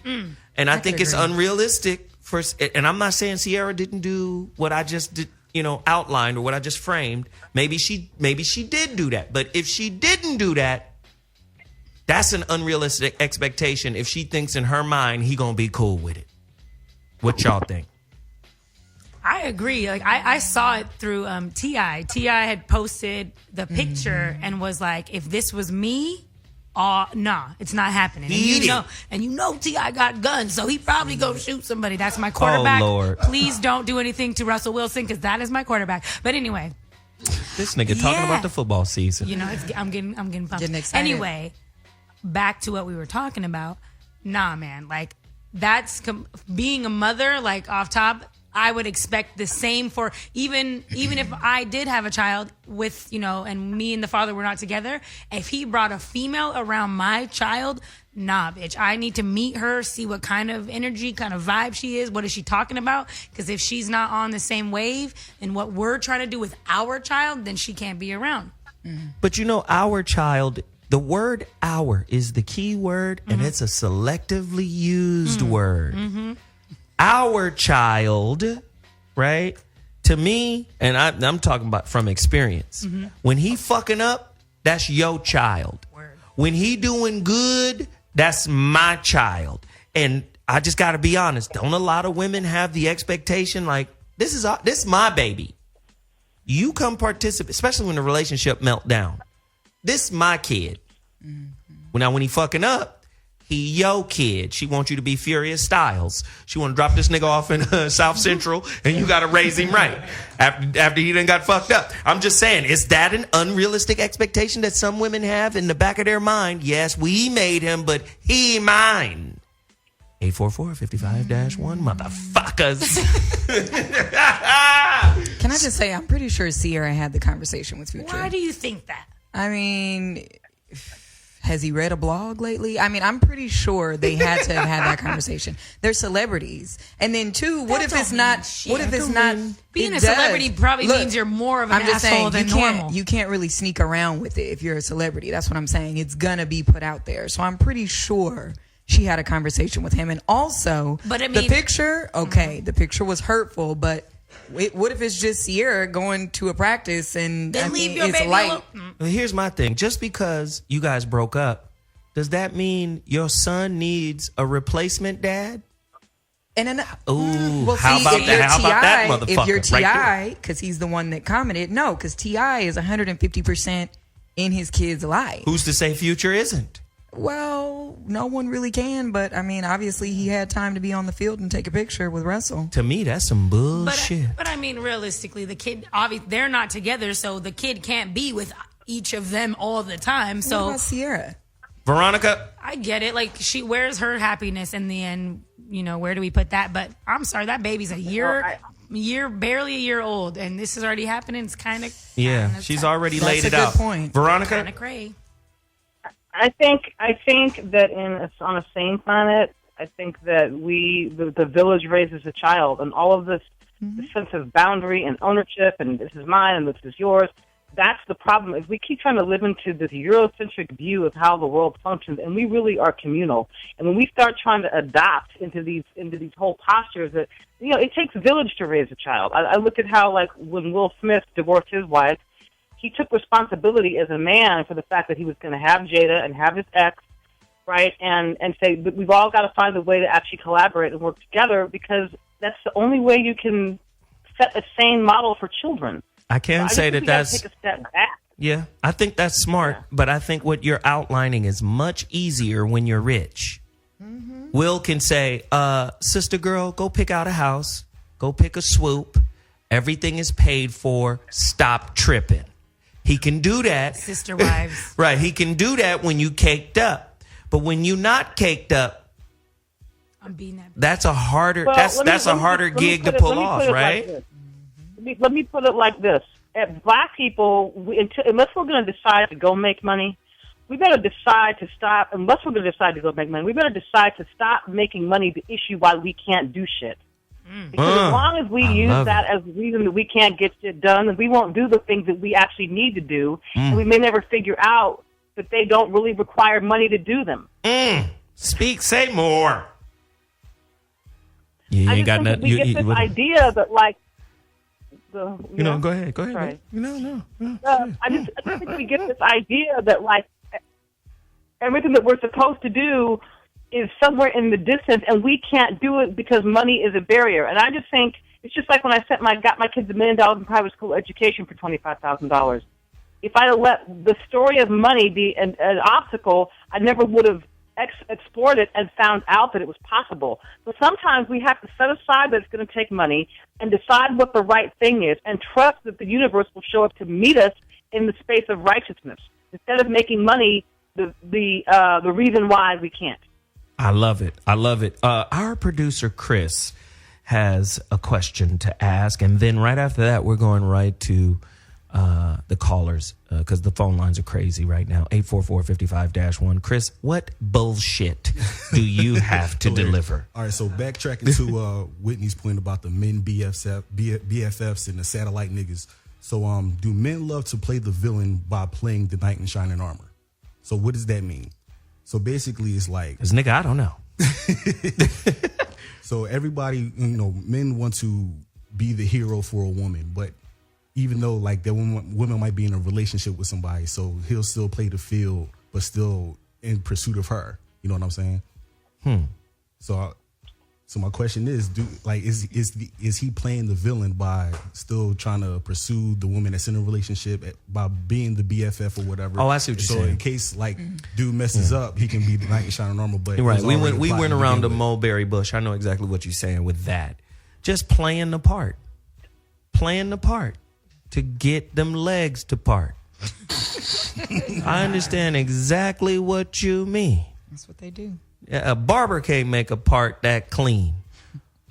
Speaker 1: And I think it's unrealistic for. And I'm not saying Sierra didn't do what I just did, you know, outlined or what I just framed. Maybe she did do that. But if she didn't do that, that's an unrealistic expectation if she thinks in her mind he gonna be cool with it. What y'all think?
Speaker 9: I agree. Like, I saw it through T.I. T.I. had posted the picture and was like, if this was me, nah, it's not happening. And you know T.I. got guns, so he probably gonna shoot somebody. That's my quarterback.
Speaker 1: Oh, Lord.
Speaker 9: Please don't do anything to Russell Wilson, because that is my quarterback. But anyway.
Speaker 1: This nigga talking about the football season.
Speaker 9: You know, I'm getting pumped.
Speaker 8: Getting excited.
Speaker 9: Anyway, back to what we were talking about. Nah, man, like, that's being a mother. Like, off top, I would expect the same for even if I did have a child with, you know, and me and the father were not together. If he brought a female around my child, nah, bitch, I need to meet her, see what kind of energy, kind of vibe she is. What is she talking about? Because if she's not on the same wave and what we're trying to do with our child, then she can't be around.
Speaker 1: But you know, our child, the word "our" is the key word, and it's a selectively used word. Our child, right? To me, and I'm talking about from experience. When he fucking up, that's your child. When he doing good, that's my child. And I just got to be honest. Don't a lot of women have the expectation like, this is my baby. You come participate, especially when the relationship melt down. This my kid. Well, now when he fucking up, he your kid. She wants you to be Furious Styles. She want to drop this nigga off in South Central, and you got to raise him right after he done got fucked up. I'm just saying, is that an unrealistic expectation that some women have in the back of their mind? Yes, we made him, but he mine. 844-55-1, motherfuckers.
Speaker 8: Can I just say, I'm pretty sure Sierra had the conversation with Future.
Speaker 9: Why do you think that?
Speaker 8: I mean, has he read a blog lately? I mean, I'm pretty sure they had to have had that conversation. They're celebrities. And then two, what if it's not,
Speaker 9: being a celebrity probably means you're more of an asshole than normal.
Speaker 8: You can't really sneak around with it if you're a celebrity. That's what I'm saying. It's gonna be put out there. So I'm pretty sure she had a conversation with him. And also,
Speaker 9: but I mean,
Speaker 8: the picture, the picture was hurtful, but what if it's just Sierra going to a practice and it's light?
Speaker 1: Well, here's my thing. Just because you guys broke up, does that mean your son needs a replacement dad?
Speaker 8: And then,
Speaker 1: how about that motherfucker?
Speaker 8: If you're T.I., because he's the one that commented, no, because T.I. is 150% in his kid's life.
Speaker 1: Who's to say Future isn't?
Speaker 8: Well, no one really can, but I mean, obviously he had time to be on the field and take a picture with Russell.
Speaker 1: To me, that's some bullshit.
Speaker 9: But I mean, realistically, the kid, obviously, they're not together, so the kid can't be with each of them all the time. So
Speaker 8: what about Sierra?
Speaker 1: Veronica?
Speaker 9: I get it. Like, where's her happiness in the end? You know, where do we put that? But I'm sorry, that baby's barely a year old, and this is already happening. It's kind of
Speaker 1: she's already laid it out.
Speaker 8: That's a good point.
Speaker 1: Veronica?
Speaker 9: Kind of cray.
Speaker 6: I think that on a sane planet, I think that the village raises a child, and all of this sense of boundary and ownership, and this is mine and this is yours, that's the problem, is we keep trying to live into this Eurocentric view of how the world functions, and we really are communal. And when we start trying to adopt into these whole postures that, it takes a village to raise a child. I look at how, like, when Will Smith divorced his wife, he took responsibility as a man for the fact that he was going to have Jada and have his ex, right, and say, but we've all got to find a way to actually collaborate and work together, because that's the only way you can set a sane model for children.
Speaker 1: I can say that that's
Speaker 6: take a step back.
Speaker 1: Yeah, I think that's smart, but I think what you're outlining is much easier when you're rich. Mm-hmm. Will can say, sister girl, go pick out a house, go pick a swoop, everything is paid for, stop tripping. He can do that.
Speaker 9: Sister wives.
Speaker 1: Right, he can do that when you caked up. But when you not caked up,
Speaker 9: I'm being that.
Speaker 1: That's a harder gig to pull off, right?
Speaker 6: Let me put it like this. Black people, unless we're going to decide to go make money, we better decide to stop. Unless we're going to decide to go make money, we better decide to stop making money the issue why we can't do shit. Because as long as we use that as the reason that we can't get shit done, then we won't do the things that we actually need to do, and we may never figure out that they don't really require money to do them.
Speaker 1: Say more. You ain't got nothing.
Speaker 6: We get this idea that, like,
Speaker 1: go ahead.
Speaker 6: Sorry.
Speaker 1: No.
Speaker 6: I just think we get this idea that, like, everything that we're supposed to do is somewhere in the distance, and we can't do it because money is a barrier. And I just think it's just like when I got my kids $1 million in private school education for $25,000. If I had let the story of money be an obstacle, I never would have explored it and found out that it was possible. So sometimes we have to set aside that it's going to take money and decide what the right thing is, and trust that the universe will show up to meet us in the space of righteousness, instead of making money the reason why we can't.
Speaker 1: I love it. Our producer Chris has a question to ask, and then right after that, we're going right to the callers, because the phone lines are crazy right now. 844-55-1. Chris, what bullshit do you have to deliver?
Speaker 12: All right, so backtracking to Whitney's point about the men BFFs and the satellite niggas. So do men love to play the villain by playing the knight in shining armor? So what does that mean? So basically it's like...
Speaker 1: Because nigga, I don't know.
Speaker 12: So everybody, men want to be the hero for a woman, but even though like that woman might be in a relationship with somebody, so he'll still play the field, but still in pursuit of her. You know what I'm saying? So my question is, is he playing the villain by still trying to pursue the woman that's in a relationship by being the BFF or whatever?
Speaker 1: Oh, I see what you're saying.
Speaker 12: So in case like dude messes up, he can be the knight in shining armor. But
Speaker 1: right, we went around the mulberry bush. I know exactly what you're saying with that. Just playing the part to get them legs to part. I understand exactly what you mean.
Speaker 8: That's what they do.
Speaker 1: A barber can't make a part that clean,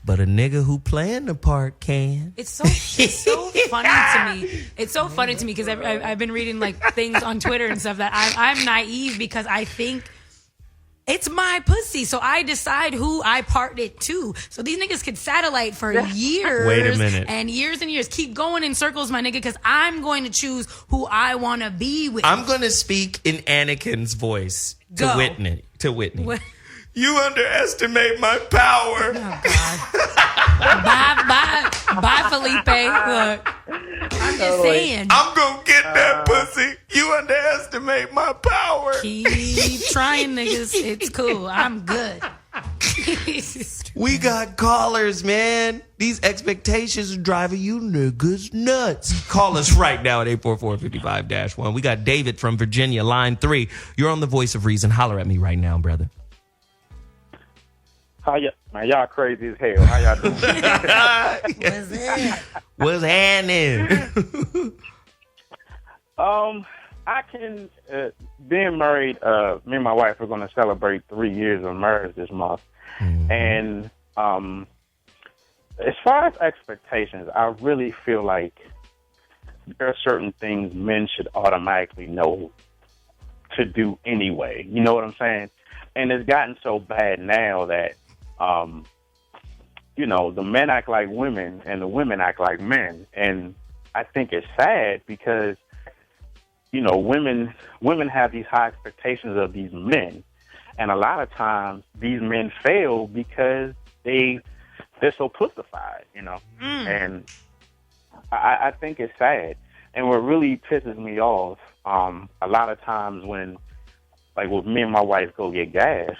Speaker 1: but a nigga who playing the part can.
Speaker 9: It's so funny to me. It's so funny to me because I've been reading like things on Twitter and stuff that I'm naive because I think it's my pussy, so I decide who I part it to. So these niggas could satellite for years.
Speaker 1: Wait a minute.
Speaker 9: And years and years. Keep going in circles, my nigga, because I'm going to choose who I want to be with.
Speaker 1: I'm going to speak in Anakin's voice to Whitney.
Speaker 9: What?
Speaker 1: You underestimate my power.
Speaker 9: Oh, God. Bye, Felipe. Look, I'm just saying.
Speaker 1: I'm going to get that pussy. You underestimate my power.
Speaker 9: Keep trying, niggas. It's cool. I'm good.
Speaker 1: We got callers, man. These expectations are driving you niggas nuts. Call us right now at 844-55-1. We got David from Virginia, line 3. You're on the Voice of Reason. Holler at me right now, brother.
Speaker 13: Man, y'all crazy as hell. How y'all doing?
Speaker 1: What's happening?
Speaker 13: I can, being married, me and my wife are going to celebrate 3 years of marriage this month. Mm-hmm. And as far as expectations, I really feel like there are certain things men should automatically know to do anyway. You know what I'm saying? And it's gotten so bad now that, the men act like women and the women act like men. And I think it's sad because women have these high expectations of these men, and a lot of times these men fail because they're so pussified, and I think it's sad. And what really pisses me off, a lot of times when, like, with me and my wife go get gas,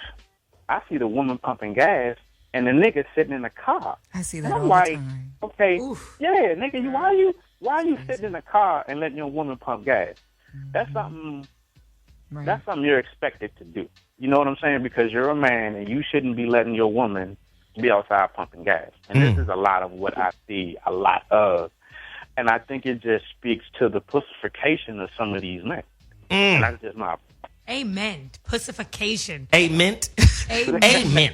Speaker 13: I see the woman pumping gas and the nigga sitting in the car.
Speaker 8: I see that
Speaker 13: and I'm
Speaker 8: all
Speaker 13: like,
Speaker 8: the time.
Speaker 13: okay, yeah, nigga, why are you sitting in the car and letting your woman pump gas? That's something.
Speaker 8: Right.
Speaker 13: That's something you're expected to do. You know what I'm saying? Because you're a man and you shouldn't be letting your woman be outside pumping gas. And this is a lot of what I see a lot of. And I think it just speaks to the pussification of some of these men. And that's just my...
Speaker 9: Amen. Pussification.
Speaker 1: Amen.
Speaker 9: Amen.
Speaker 1: Amen.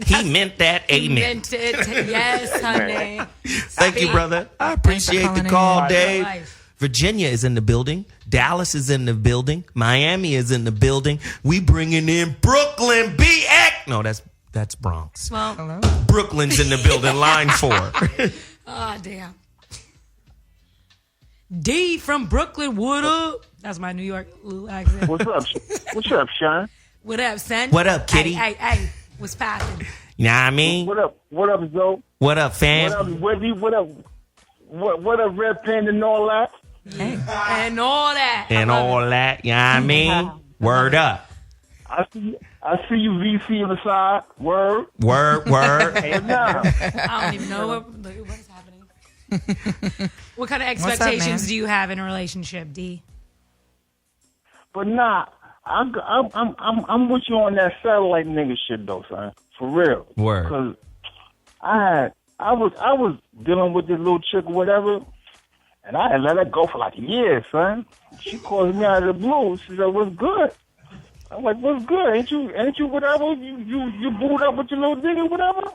Speaker 1: He meant that.
Speaker 9: He
Speaker 1: Amen.
Speaker 9: meant it. Yes, honey.
Speaker 1: Thank you, brother. I appreciate the call,
Speaker 9: in.
Speaker 1: Dave.
Speaker 9: Life.
Speaker 1: Virginia is in the building. Dallas is in the building. Miami is in the building. We bringing in Brooklyn BX. No, that's Bronx.
Speaker 9: Well,
Speaker 8: hello.
Speaker 1: Brooklyn's in the building. Line 4.
Speaker 9: Oh, damn. D from Brooklyn, what up? That's my New York little accent.
Speaker 11: What's up? What's up, Sean?
Speaker 9: What up, son?
Speaker 1: What up, kitty?
Speaker 9: Hey, what's poppin'?
Speaker 1: You know what I mean?
Speaker 11: What up? What up, Zoe?
Speaker 1: What up, fam?
Speaker 11: What up, Whitney? What up? What up, Red Panda and all that?
Speaker 9: Hey. And all that.
Speaker 1: And all that, you know what I mean? Word up.
Speaker 11: I see you, VC on the side. Word.
Speaker 9: Hey, now. I don't even know what's happening. What kind of expectations do you have in a relationship, D?
Speaker 11: But nah, I'm with you on that satellite nigga shit though, son. For real.
Speaker 1: Word.
Speaker 11: Because I was dealing with this little chick or whatever, and I had let her go for like a year, son. She calls me out of the blue. She said, "What's good?" I'm like, "What's good? Ain't you whatever? You booed up with your little dick or whatever?"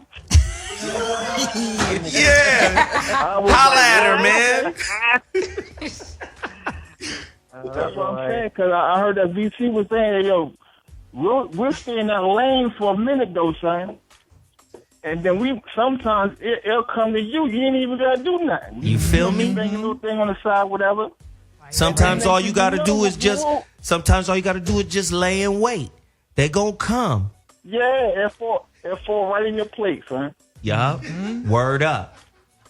Speaker 1: Yeah. Holla at her, man.
Speaker 11: That's what I'm saying, because I heard that VC was saying, yo, we'll stay in that lane for a minute, though, son. And then sometimes it'll come to you. You ain't even got to do nothing.
Speaker 1: You feel me?
Speaker 11: Bring a little thing on the side, whatever.
Speaker 1: Sometimes all you got to do is just lay and wait. They gonna come.
Speaker 11: Yeah, it fall right in your place, son.
Speaker 1: Yup. Word up.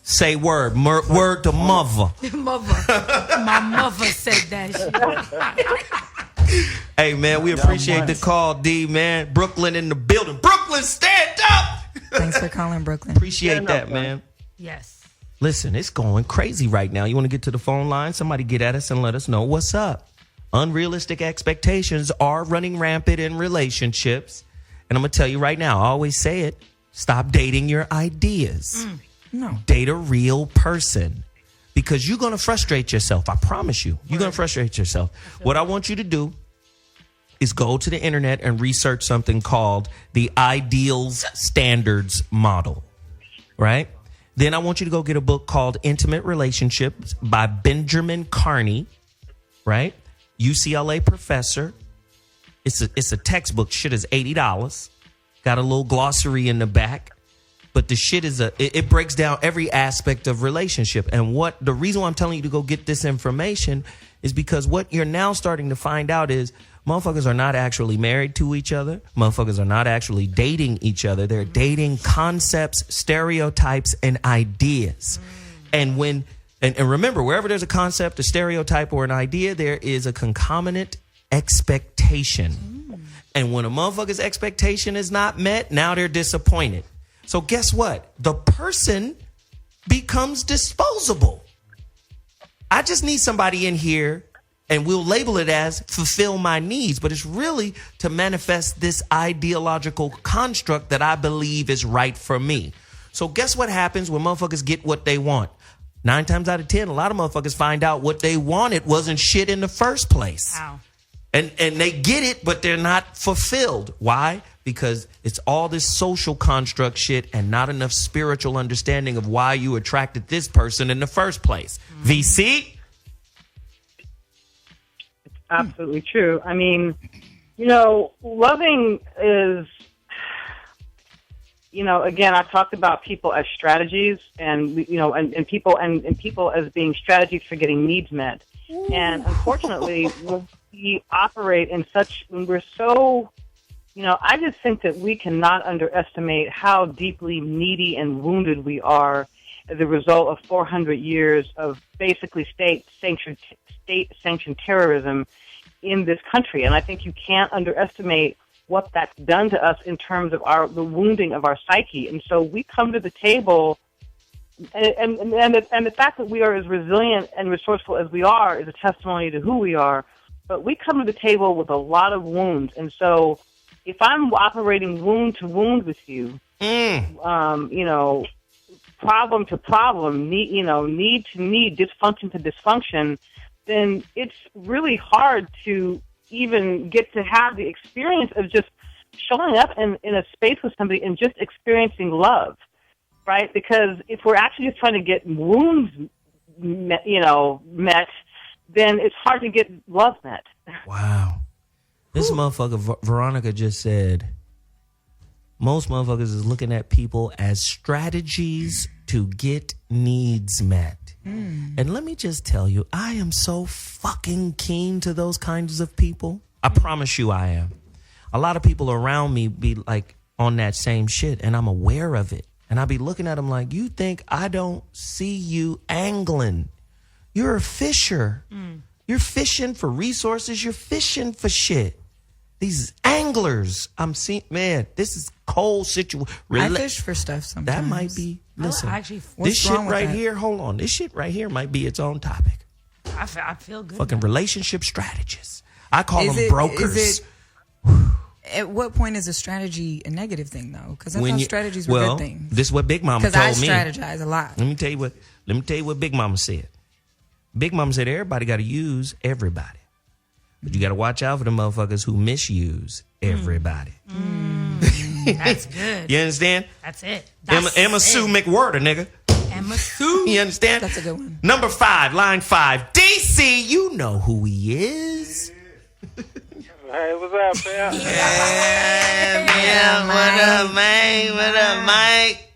Speaker 1: Say word. Word to mother.
Speaker 9: My mother said that shit.
Speaker 1: Hey, man, we appreciate the call, D, man. Brooklyn in the building. Brooklyn, stand up.
Speaker 8: Thanks for calling, Brooklyn.
Speaker 1: Appreciate that, man.
Speaker 9: Yes.
Speaker 1: Listen, it's going crazy right now. You want to get to the phone line? Somebody get at us and let us know what's up. Unrealistic expectations are running rampant in relationships. And I'm going to tell you right now, I always say it. Stop dating your ideas.
Speaker 8: No.
Speaker 1: Date a real person. Because you're going to frustrate yourself. I promise you. You're going to frustrate yourself. What I want you to do is go to the internet and research something called the Ideals Standards Model. Right? Then I want you to go get a book called Intimate Relationships by Benjamin Carney. Right? UCLA professor. It's a textbook. Shit is $80. Got a little glossary in the back. But the shit is it breaks down every aspect of relationship. And the reason why I'm telling you to go get this information is because what you're now starting to find out is motherfuckers are not actually married to each other. Motherfuckers are not actually dating each other. They're dating concepts, stereotypes, and ideas. And remember, wherever there's a concept, a stereotype, or an idea, there is a concomitant expectation. And when a motherfucker's expectation is not met, now they're disappointed. So guess what? The person becomes disposable. I just need somebody in here, and we'll label it as fulfill my needs, but it's really to manifest this ideological construct that I believe is right for me. So guess what happens when motherfuckers get what they want? 9 times out of 10, a lot of motherfuckers find out what they wanted wasn't shit in the first place.
Speaker 9: Ow.
Speaker 1: And they get it, but they're not fulfilled. Why? Because it's all this social construct shit and not enough spiritual understanding of why you attracted this person in the first place. VC?
Speaker 6: Absolutely true. I mean, loving is, again, I talked about people as strategies and people as being strategies for getting needs met. And unfortunately, we operate in such, we're so, I just think that we cannot underestimate how deeply needy and wounded we are as a result of 400 years of basically state-sanctioned terrorism in this country. And I think you can't underestimate what that's done to us in terms of the wounding of our psyche. And so we come to the table, and the fact that we are as resilient and resourceful as we are is a testimony to who we are. But we come to the table with a lot of wounds. And so if I'm operating wound to wound with you, problem to problem, need to need, dysfunction to dysfunction, then it's really hard to even get to have the experience of just showing up in a space with somebody and just experiencing love, right? Because if we're actually just trying to get wounds met, then it's hard to get love met.
Speaker 1: Wow. This motherfucker, Veronica, just said, most motherfuckers is looking at people as strategies to get needs met. And let me just tell you, I am so fucking keen to those kinds of people. I promise you I am. A lot of people around me be like on that same shit, and I'm aware of it. And I be looking at them like, you think I don't see you angling? You're a fisher. You're fishing for resources. You're fishing for shit. These anglers, I'm seeing, man, this is cold situation.
Speaker 8: I fish for stuff sometimes.
Speaker 1: That might be, listen,
Speaker 8: what's
Speaker 1: this shit
Speaker 8: wrong with
Speaker 1: right
Speaker 8: that?
Speaker 1: here, hold on. This shit right here might be its own topic.
Speaker 9: I feel good.
Speaker 1: Fucking relationship strategists. I call them brokers.
Speaker 8: At what point is a strategy a negative thing, though? Because I thought strategies were good things.
Speaker 1: This is what Big Mama told me.
Speaker 8: Because I strategize a lot.
Speaker 1: Let me tell you what Big Mama said. Big Mama said everybody got to use everybody. But you got to watch out for the motherfuckers who misuse everybody.
Speaker 9: That's good.
Speaker 1: You understand?
Speaker 9: That's it.
Speaker 1: Emma Sue McWhorter, nigga.
Speaker 9: Emma Sue.
Speaker 1: You understand?
Speaker 8: That's a good one.
Speaker 1: Number 5, line 5. DC, you know who he is.
Speaker 14: Hey, what's up, fam?
Speaker 1: Yeah, what up, man? What up, Mike?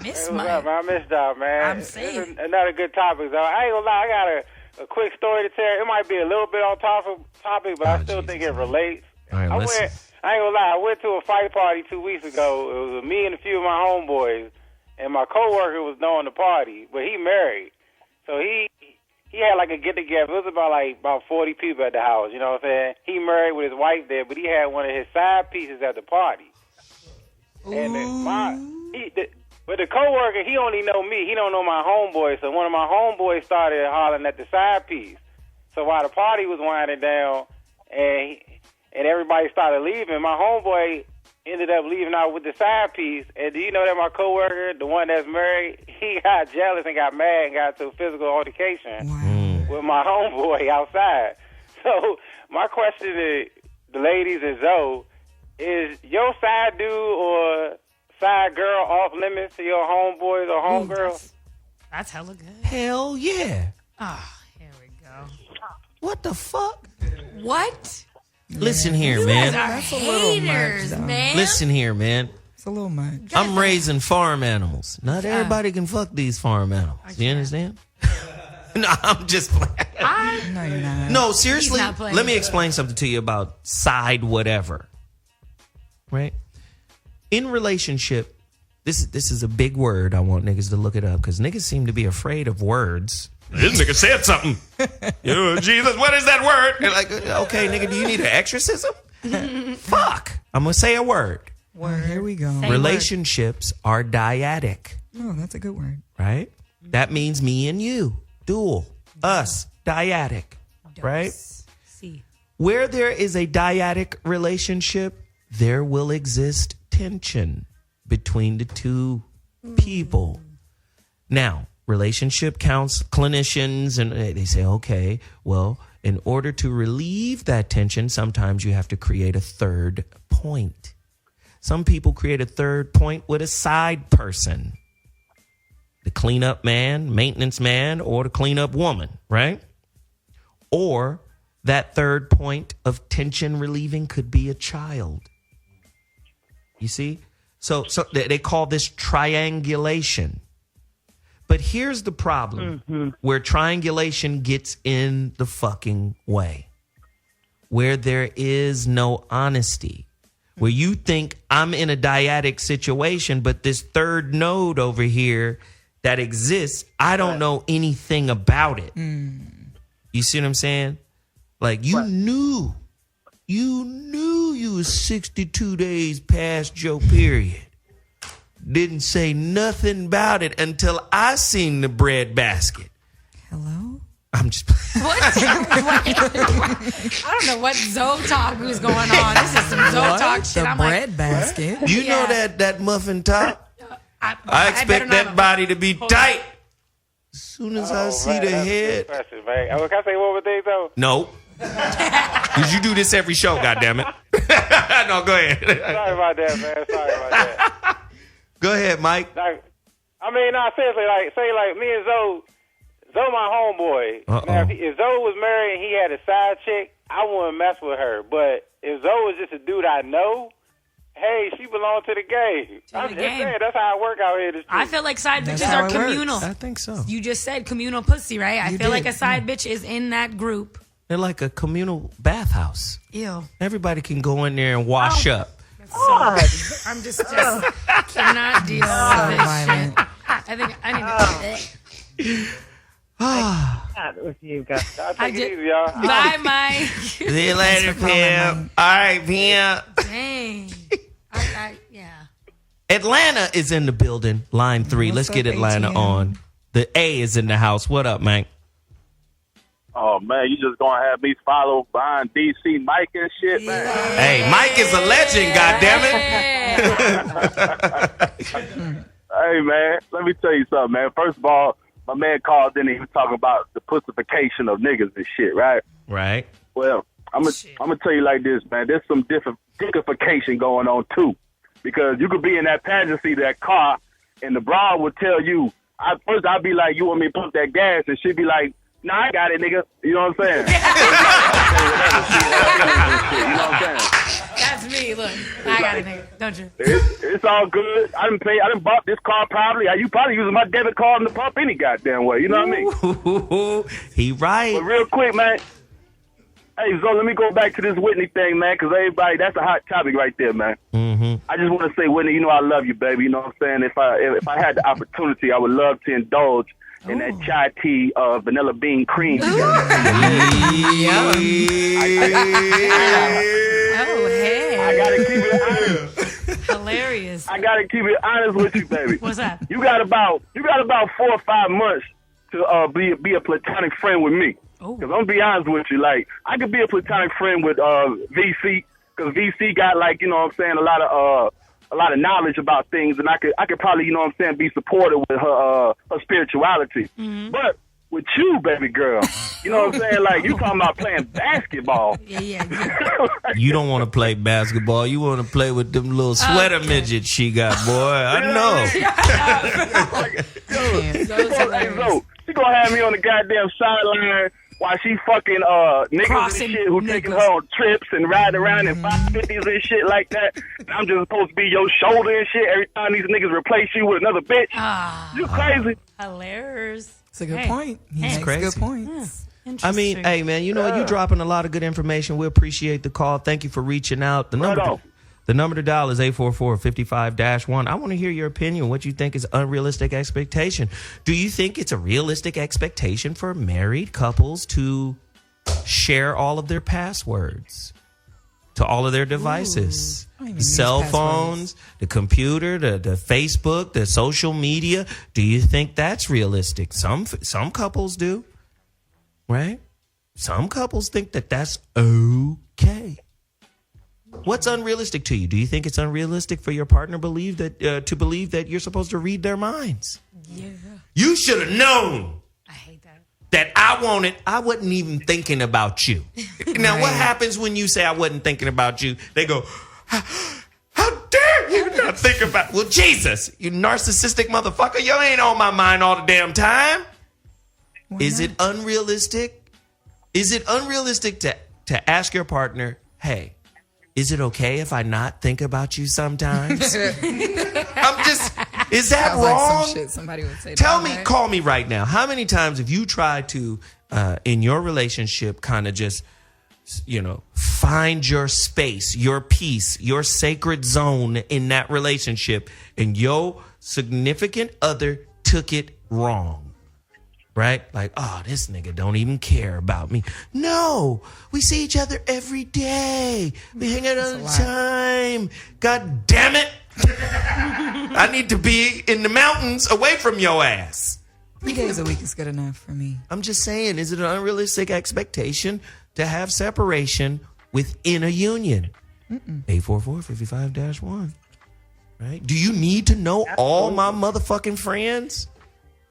Speaker 14: Miss Mike. Up, man? I missed y'all, man.
Speaker 9: I'm saying.
Speaker 14: This is another good topic, though. I ain't gonna lie, I got a quick story to tell. It might be a little bit on topic, but I still think it relates.
Speaker 1: All right,
Speaker 14: I ain't gonna lie, I went to a fight party 2 weeks ago. It was me and a few of my homeboys, and my coworker was throwing the party, but he married. So he had like a get-together. It was about 40 people at the house, you know what I'm saying? He married with his wife there, but he had one of his side pieces at the party. And but the coworker, he only know me. He don't know my homeboy. So one of my homeboys started hollering at the side piece. So while the party was winding down and everybody started leaving, my homeboy ended up leaving out with the side piece. And do you know that my coworker, the one that's married, he got jealous and got mad and got into a physical altercation with my homeboy outside. So my question to the ladies and Zoe is your side dude or side girl off limits to your homeboys or homegirls?
Speaker 9: That's hella good.
Speaker 1: Hell yeah.
Speaker 9: Oh, here we go.
Speaker 1: What the fuck?
Speaker 9: What?
Speaker 1: Listen here, man.
Speaker 9: That's a little haters, man.
Speaker 1: Listen here, man.
Speaker 8: It's a little much.
Speaker 1: I'm raising farm animals. Not everybody can fuck these farm animals. You understand? No, I'm just playing.
Speaker 8: No, you're not.
Speaker 1: No, seriously.
Speaker 9: He's not playing.
Speaker 1: Let me explain something to you about side whatever. Right? In relationship, this is a big word. I want niggas to look it up because niggas seem to be afraid of words. This nigga said something. Jesus, what is that word? You're like, okay, nigga, do you need an exorcism? Fuck. I'm going to say a word.
Speaker 8: Here we go.
Speaker 1: Relationships are dyadic.
Speaker 8: Oh, that's a good word.
Speaker 1: Right? That means me and you. Dual. Us. Dyadic. Right?
Speaker 9: See.
Speaker 1: Where there is a dyadic relationship, there will exist tension between the two people. Now, relationship clinicians, and they say, okay, well, in order to relieve that tension, sometimes you have to create a third point. Some people create a third point with a side person. The cleanup man, maintenance man, or the cleanup woman, right? Or that third point of tension relieving could be a child. You see? So they call this triangulation. But here's the problem where triangulation gets in the fucking way, where there is no honesty, where you think I'm in a dyadic situation, but this third node over here that exists, I don't know anything about it. You see what I'm saying? Like you knew you was 62 days past your period. Didn't say nothing about it until I seen the bread basket.
Speaker 8: Hello?
Speaker 1: I'm just
Speaker 9: What? I don't know what Zoe talk was going on. This is some Zoe talk shit.
Speaker 8: The
Speaker 9: I'm
Speaker 8: bread
Speaker 9: like,
Speaker 8: basket.
Speaker 1: You know that muffin top? I expect that body to be tight. As soon as I see the head.
Speaker 14: Question, man. Can I say one more thing though?
Speaker 1: No. Because you do this every show, goddammit. No, go ahead.
Speaker 14: Sorry about that, man. Sorry about that.
Speaker 1: Go ahead, Mike.
Speaker 14: Like, I mean, no, seriously, like me and Zoe my homeboy. Now, if Zoe was married and he had a side chick, I wouldn't mess with her. But if Zoe was just a dude I know, hey, she belonged to the game. I'm just saying, that's how I work out here.
Speaker 9: I feel like side bitches are communal.
Speaker 1: I think so.
Speaker 9: You just said communal pussy, right? I feel like a side bitch is in that group.
Speaker 1: They're like a communal bathhouse.
Speaker 9: Ew.
Speaker 1: Everybody can go in there and wash up.
Speaker 9: I'm just cannot deal with this shit. I think I need to.
Speaker 6: With you guys.
Speaker 14: Take it easy, y'all.
Speaker 9: Bye, Mike.
Speaker 1: See you later, Pam. All right, Pam.
Speaker 9: Dang. Yeah.
Speaker 1: Atlanta is in the building. Line 3. Let's get Atlanta on. The A is in the house. What up, man?
Speaker 15: Oh, man, you just going to have me follow behind DC Mike and shit, man.
Speaker 1: Hey, Mike is a legend, goddammit.
Speaker 15: Hey, man, let me tell you something, man. First of all, my man called in and he was talking about the pussification of niggas and shit, right?
Speaker 1: Right.
Speaker 15: Well, I'm gonna tell you like this, man. There's some different dickification going on, too. Because you could be in that passenger seat of that car and the broad would tell you, first I'd be like, you want me to pump that gas? And she'd be like, nah, I got it, nigga. You know what I'm saying? You know what I'm saying?
Speaker 9: That's me. Look, I got it, nigga. Don't you?
Speaker 15: It's all good. I done bought this car probably. You probably using my debit card in the pump any goddamn way. You know what I mean?
Speaker 1: He right.
Speaker 15: But real quick, man. Hey, so let me go back to this Whitney thing, man, because everybody, that's a hot topic right there, man. I just want to say, Whitney, you know I love you, baby. You know what I'm saying? If I had the opportunity, I would love to indulge in that chai tea vanilla bean cream.
Speaker 9: Oh, hey.
Speaker 15: I gotta keep it honest.
Speaker 9: Hilarious.
Speaker 15: I gotta keep it honest with you, baby.
Speaker 9: What's that?
Speaker 15: You got about 4 or 5 months to be a platonic friend with me. Because I'm gonna be honest with you, like I could be a platonic friend with VC, because VC got like, you know what I'm saying, a lot of knowledge about things, and I could probably, you know what I'm saying, be supportive with her spirituality. But with you, baby girl, you know what I'm saying, like you talking about playing basketball.
Speaker 9: Yeah.
Speaker 1: You don't want to play basketball. You want to play with them little sweater midgets she got, boy. I
Speaker 15: know. She gonna have me on the goddamn sideline while she fucking niggas and shit who taking her on trips and riding around in 550s and shit like that. And I'm just supposed to be your shoulder and shit every time these niggas replace you with another bitch. You crazy?
Speaker 9: Hilarious.
Speaker 8: It's a good point. He makes
Speaker 1: crazy.
Speaker 8: good points.
Speaker 1: I mean, hey, man, you know what? You're dropping a lot of good information. We appreciate the call. Thank you for reaching out. The number to dial is 844-55-1. I want to hear your opinion. What you think is unrealistic expectation? Do you think it's a realistic expectation for married couples to share all of their passwords to all of their devices? The cell phones, the computer, the Facebook, the social media. Do you think that's realistic? Some couples do, right? Some couples think that that's okay. What's unrealistic to you? Do you think it's unrealistic for your partner to believe that you're supposed to read their minds?
Speaker 9: Yeah.
Speaker 1: You should have known.
Speaker 9: I hate that.
Speaker 1: That I wasn't even thinking about you. Now, what happens when you say I wasn't thinking about you? They go, how dare you not think about... Well, Jesus, you narcissistic motherfucker. You ain't on my mind all the damn time. Is it unrealistic? Is it unrealistic to ask your partner, hey, is it okay if I not think about you sometimes? Is that
Speaker 8: Sounds
Speaker 1: wrong?
Speaker 8: like some shit somebody would say.
Speaker 1: Tell me, call me right now. How many times have you tried to, in your relationship, kind of just, find your space, your peace, your sacred zone in that relationship, and your significant other took it wrong? Right? Like, oh, this nigga don't even care about me. No, we see each other every day. We hang out all the time. God damn it. I need to be in the mountains away from your ass.
Speaker 8: 3 days a week is good enough for me.
Speaker 1: I'm just saying, is it an unrealistic expectation to have separation within a union? 844-55-1. Right? Do you need to know all my motherfucking friends?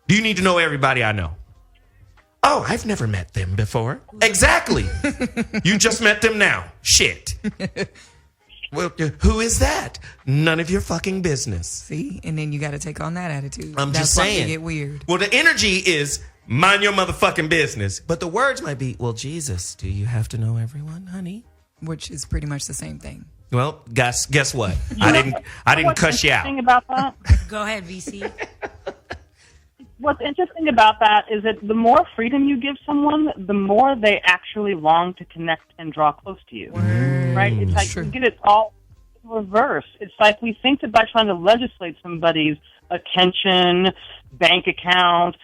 Speaker 1: Do you need to know everybody I know? Oh, I've never met them before. Exactly. You just met them now. Shit. Well, who is that? None of your fucking business.
Speaker 8: See? And then you got to take on that attitude.
Speaker 1: I'm
Speaker 8: That's
Speaker 1: just saying.
Speaker 8: Why it get weird.
Speaker 1: Well, the energy is mind your motherfucking business. But the words might be, well, Jesus, do you have to know everyone, honey?
Speaker 8: Which is pretty much the same thing.
Speaker 1: Well, guess what? I didn't cuss you out.
Speaker 6: About that?
Speaker 9: Go ahead, VC.
Speaker 6: What's interesting about that is that the more freedom you give someone, the more they actually long to connect and draw close to you. Right? It's like you get it all in reverse. It's like we think that by trying to legislate somebody's attention, bank account,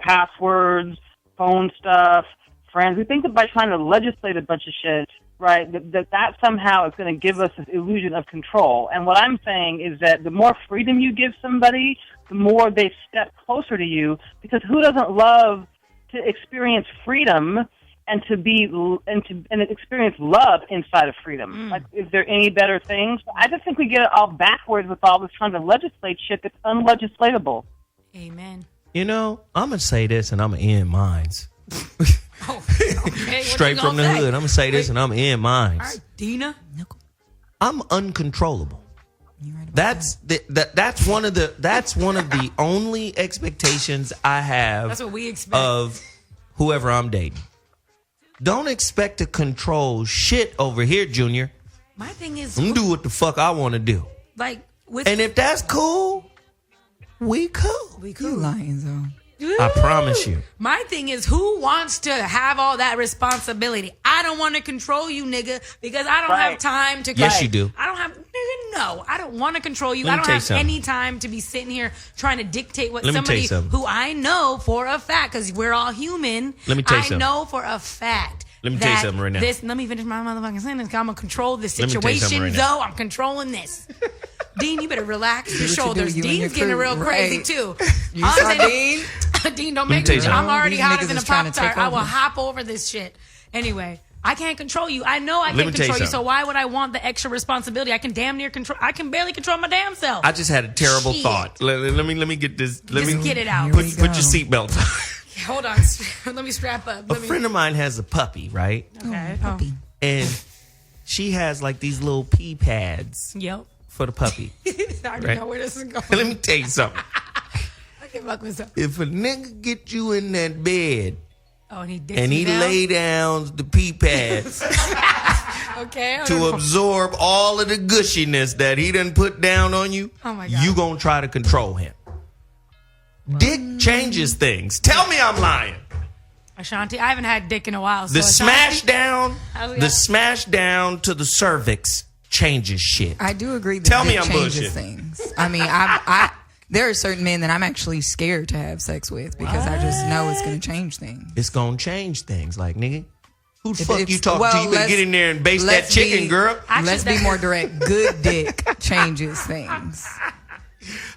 Speaker 6: passwords, phone stuff, friends, we think that by trying to legislate a bunch of shit, right, that somehow is going to give us this illusion of control. And what I'm saying is that the more freedom you give somebody, the more they step closer to you, because who doesn't love to experience freedom and to experience love inside of freedom? Like, is there any better things? I just think we get it all backwards with all this trying to legislate shit that's unlegislatable.
Speaker 9: Amen.
Speaker 1: I'm going to say this and I'm going to end mines.
Speaker 9: Okay,
Speaker 1: straight from the hood. I'm going to say this and I'm going to end mines.
Speaker 9: All right, Dina.
Speaker 1: I'm uncontrollable. That's one of the only expectations I have.
Speaker 9: That's what we expect
Speaker 1: of whoever I'm dating. Don't expect to control shit over here, Junior.
Speaker 9: My thing is,
Speaker 1: I'm gonna do what the fuck I want to do. And if that's cool, we cool.
Speaker 8: You lying, though.
Speaker 1: I promise you.
Speaker 9: My thing is, who wants to have all that responsibility? I don't want to control you, nigga, because I don't have time to.
Speaker 1: Yes, you do.
Speaker 9: I don't have. Nigga, no, I don't want to control you.
Speaker 1: Let
Speaker 9: I
Speaker 1: me
Speaker 9: don't
Speaker 1: tell you
Speaker 9: have
Speaker 1: something.
Speaker 9: any time to be sitting here trying to dictate what
Speaker 1: Let me tell you
Speaker 9: somebody
Speaker 1: something.
Speaker 9: who I know for a fact, because we're all human.
Speaker 1: Let me tell you
Speaker 9: I
Speaker 1: something.
Speaker 9: know for a fact.
Speaker 1: Let me tell you
Speaker 9: that
Speaker 1: something right now.
Speaker 9: Let me finish my motherfucking sentence. I'm gonna control this
Speaker 1: Let me tell you something
Speaker 9: situation,
Speaker 1: right now.
Speaker 9: though. I'm controlling this. Dean, you better relax your
Speaker 8: what you do,
Speaker 9: shoulders.
Speaker 8: you and your
Speaker 9: Dean's getting
Speaker 8: crew.
Speaker 9: real crazy
Speaker 8: Right.
Speaker 9: too.
Speaker 8: You
Speaker 9: All
Speaker 8: saw
Speaker 9: I'm saying- Dean, don't
Speaker 1: Let me
Speaker 9: make
Speaker 1: tell
Speaker 9: me.
Speaker 1: you something.
Speaker 9: I'm already
Speaker 8: These
Speaker 9: hotter
Speaker 8: niggas
Speaker 9: than a
Speaker 8: is trying to
Speaker 9: Pop-Tart.
Speaker 8: take
Speaker 9: I will
Speaker 8: over.
Speaker 9: hop over this shit. Anyway, I can't control you. I know I
Speaker 1: Let me
Speaker 9: can't
Speaker 1: tell you
Speaker 9: control you, so
Speaker 1: something.
Speaker 9: why would I want the extra responsibility? I can damn near control. I can barely control my damn self.
Speaker 1: I just had a terrible
Speaker 9: Shit.
Speaker 1: thought. Let me get this. Let
Speaker 9: Just
Speaker 1: me
Speaker 9: get it out.
Speaker 1: Put your seatbelt on.
Speaker 9: Hold on. Let me strap up.
Speaker 1: A friend of mine has a puppy, right?
Speaker 9: Okay.
Speaker 8: Puppy.
Speaker 1: And she has like these little pee pads
Speaker 9: Yep.
Speaker 1: for the puppy.
Speaker 9: I already
Speaker 1: Right.
Speaker 9: know where this is going.
Speaker 1: Let me tell you something.
Speaker 9: I can fuck myself.
Speaker 1: If a nigga get you in that bed
Speaker 9: Oh, and he dicks
Speaker 1: and
Speaker 9: me
Speaker 1: he
Speaker 9: down?
Speaker 1: lay down the pee pads
Speaker 9: Okay.
Speaker 1: to absorb all of the gushiness that he done put down on you,
Speaker 9: Oh my God.
Speaker 1: you gonna try to control him. Dick changes things. Tell me I'm lying.
Speaker 9: Ashanti, I haven't had dick in a while. So
Speaker 1: The
Speaker 9: Ashanti,
Speaker 1: smash down to the cervix changes shit.
Speaker 8: I do agree that
Speaker 1: Tell me
Speaker 8: dick
Speaker 1: I'm
Speaker 8: changes
Speaker 1: bullshit.
Speaker 8: things. I mean, I there are certain men that I'm actually scared to have sex with because I just know it's going to change things.
Speaker 1: It's gonna change things. Like, nigga, who the
Speaker 8: If
Speaker 1: fuck
Speaker 8: it's-
Speaker 1: you talking
Speaker 8: well,
Speaker 1: to? You better
Speaker 8: let's-
Speaker 1: get in there and baste that
Speaker 8: let's
Speaker 1: chicken,
Speaker 8: be-
Speaker 1: girl.
Speaker 8: Let's be more direct. Good dick changes things.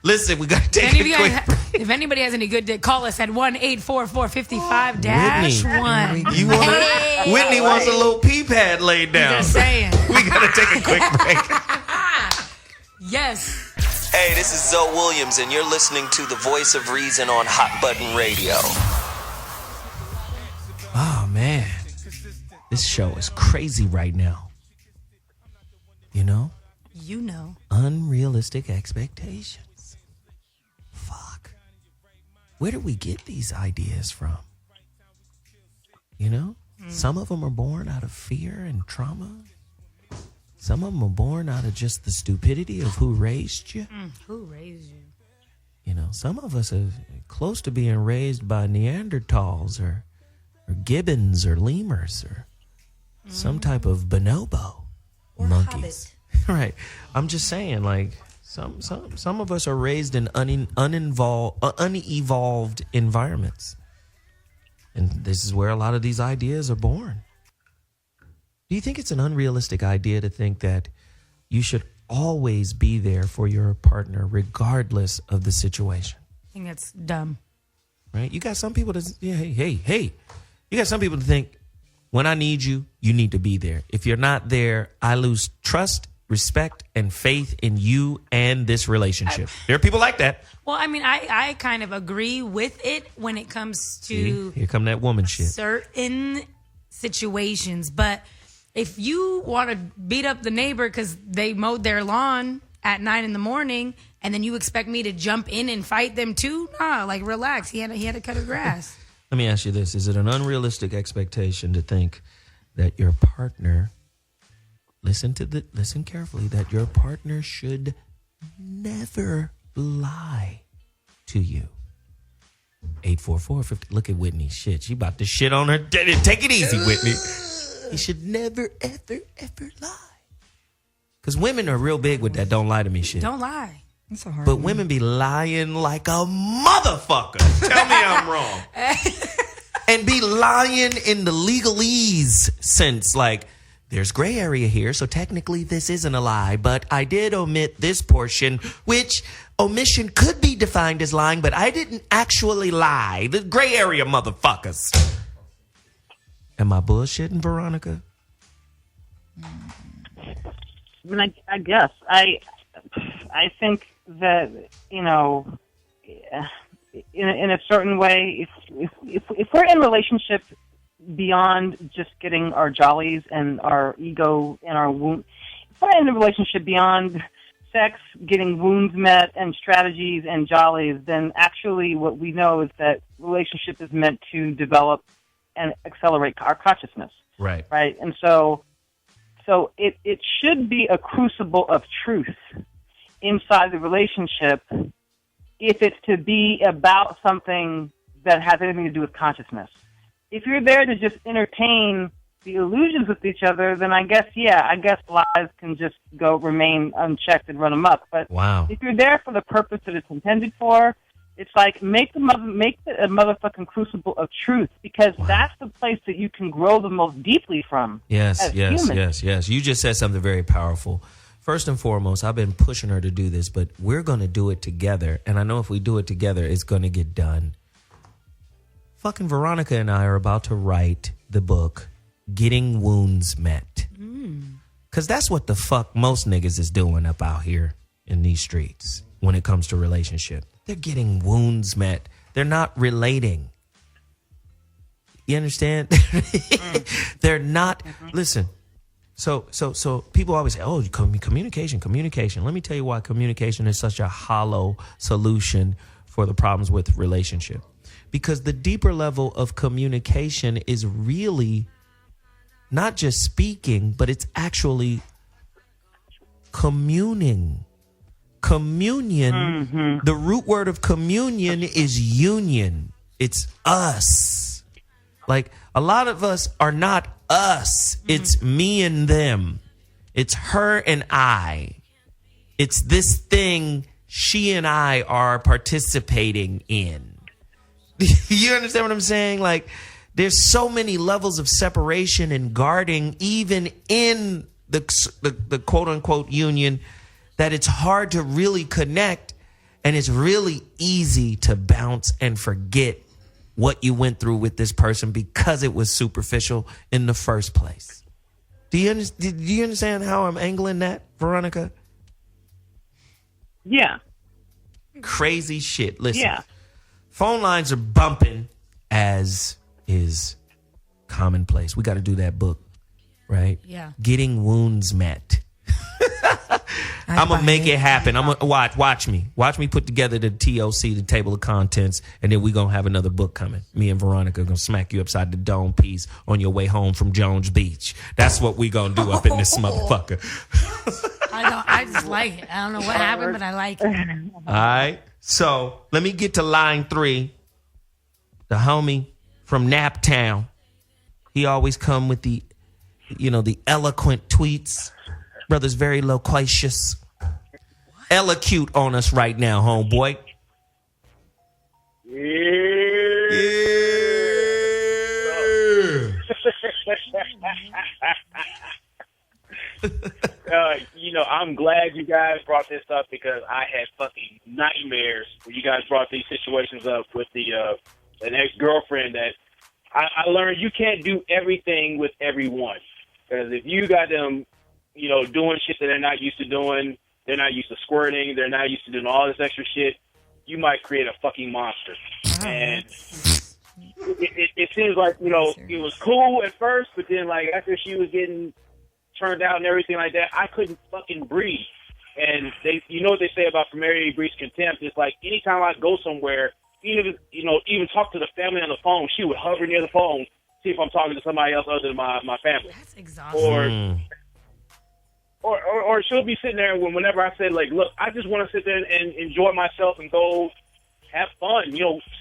Speaker 1: Listen, we gotta take
Speaker 9: If
Speaker 1: a quick break.
Speaker 9: if anybody has any good dick, call us at 1-844-55-1.
Speaker 1: You want Whitney wants a little pee pad laid down.
Speaker 9: Just saying.
Speaker 1: We gotta take a quick break.
Speaker 9: Yes.
Speaker 1: Hey, this is Zoe Williams, and you're listening to the Voice of Reason on Hot Button Radio. Oh man, this show is crazy right now. You know?
Speaker 9: You know.
Speaker 1: Unrealistic expectations. Fuck. Where do we get these ideas from? You know? Some of them are born out of fear and trauma. Some of them are born out of just the stupidity of who raised you.
Speaker 9: Who raised you?
Speaker 1: some of us are close to being raised by Neanderthals or gibbons or lemurs or some type of bonobo
Speaker 9: or
Speaker 1: monkeys. Right. I'm just saying, like, some of us are raised in unevolved environments. And this is where a lot of these ideas are born. Do you think it's an unrealistic idea to think that you should always be there for your partner regardless of the situation?
Speaker 9: I think that's dumb.
Speaker 1: Right? You got some people that, hey. You got some people to think, when I need you, you need to be there. If you're not there, I lose trust, respect, and faith in you and this relationship. There are people like that.
Speaker 9: Well, I mean, I kind of agree with it when it comes to
Speaker 1: Here come that woman shit.
Speaker 9: certain situations. But if you want to beat up the neighbor because they mowed their lawn at 9 a.m. and then you expect me to jump in and fight them too? Nah, like, relax. He had to cut her grass.
Speaker 1: Let me ask you this. Is it an unrealistic expectation to think that your partner, listen carefully, that your partner should never lie to you? 844-50. Look at Whitney. Shit, she about to shit on her. Take it easy, Whitney. He should never, ever, ever lie. Because women are real big with that don't lie to me shit.
Speaker 9: Don't lie.
Speaker 8: That's a hard
Speaker 1: But
Speaker 8: one.
Speaker 1: women be lying like a motherfucker. Tell me I'm wrong. And be lying in the legalese sense, like, there's gray area here, so technically this isn't a lie, but I did omit this portion, which omission could be defined as lying, but I didn't actually lie. The gray area motherfuckers. Am I bullshitting, Veronica?
Speaker 6: I mean, I guess. I think that, in a certain way, if we're in a relationship beyond just getting our jollies and our ego and our wound, if we're in a relationship beyond sex, getting wounds met, and strategies and jollies, then actually what we know is that relationship is meant to develop and accelerate our consciousness.
Speaker 1: Right.
Speaker 6: Right. And so it should be a crucible of truth inside the relationship if it's to be about something that has anything to do with consciousness. If you're there to just entertain the illusions with each other, then I guess lies can just remain unchecked and run amok. But
Speaker 1: wow.
Speaker 6: If you're there for the purpose that it's intended for, it's like make it a motherfucking crucible of truth, because that's the place that you can grow the most deeply from.
Speaker 1: Yes.
Speaker 6: Humans.
Speaker 1: You just said something very powerful. First and foremost, I've been pushing her to do this, but we're going to do it together. And I know if we do it together, it's going to get done. Fucking Veronica and I are about to write the book, Getting Wounds Met. Because that's what the fuck most niggas is doing up out here in these streets when it comes to relationship. They're getting wounds met. They're not relating. You understand? They're not. Listen. So people always say, oh, communication. Let me tell you why communication is such a hollow solution for the problems with relationship. Because the deeper level of communication is really not just speaking, but it's actually communing. Communion, the root word of communion is union. It's us. Like, a lot of us are not us. It's me and them. It's her and I. It's this thing she and I are participating in. You understand what I'm saying? Like, there's so many levels of separation and guarding, even in the quote unquote union, that it's hard to really connect, and it's really easy to bounce and forget what you went through with this person because it was superficial in the first place. Do you understand how I'm angling that, Veronica?
Speaker 6: Yeah.
Speaker 1: Crazy shit. Listen,
Speaker 6: yeah.
Speaker 1: Phone lines are bumping, as is commonplace. We got to do that book, right?
Speaker 9: Yeah.
Speaker 1: Getting Wounds Met. I'm gonna make it happen. I'm gonna watch me put together the TOC, the table of contents, and then we gonna have another book coming. Me and Veronica gonna smack you upside the dome piece on your way home from Jones Beach. That's what we gonna do up in this motherfucker.
Speaker 9: I just like it. I don't know what happened, but I like it.
Speaker 1: All right. So let me get to line 3. The homie from Naptown. He always come with the eloquent tweets. Brother's very loquacious. Elocute on us right now, homeboy.
Speaker 16: I'm glad you guys brought this up because I had fucking nightmares when you guys brought these situations up with an ex-girlfriend that I learned you can't do everything with everyone. Because if you got them, doing shit that they're not used to doing, they're not used to squirting, they're not used to doing all this extra shit, you might create a fucking monster. And it seems like, it was cool at first, but then, like, after she was getting turned out and everything like that, I couldn't fucking breathe. And what they say about familiarity breeds contempt. It's like anytime I go somewhere, even talk to the family on the phone, she would hover near the phone, see if I'm talking to somebody else other than my family.
Speaker 9: That's exhausting.
Speaker 16: Or she'll be sitting there whenever I said, like, look, I just want to sit there and enjoy myself and go have fun,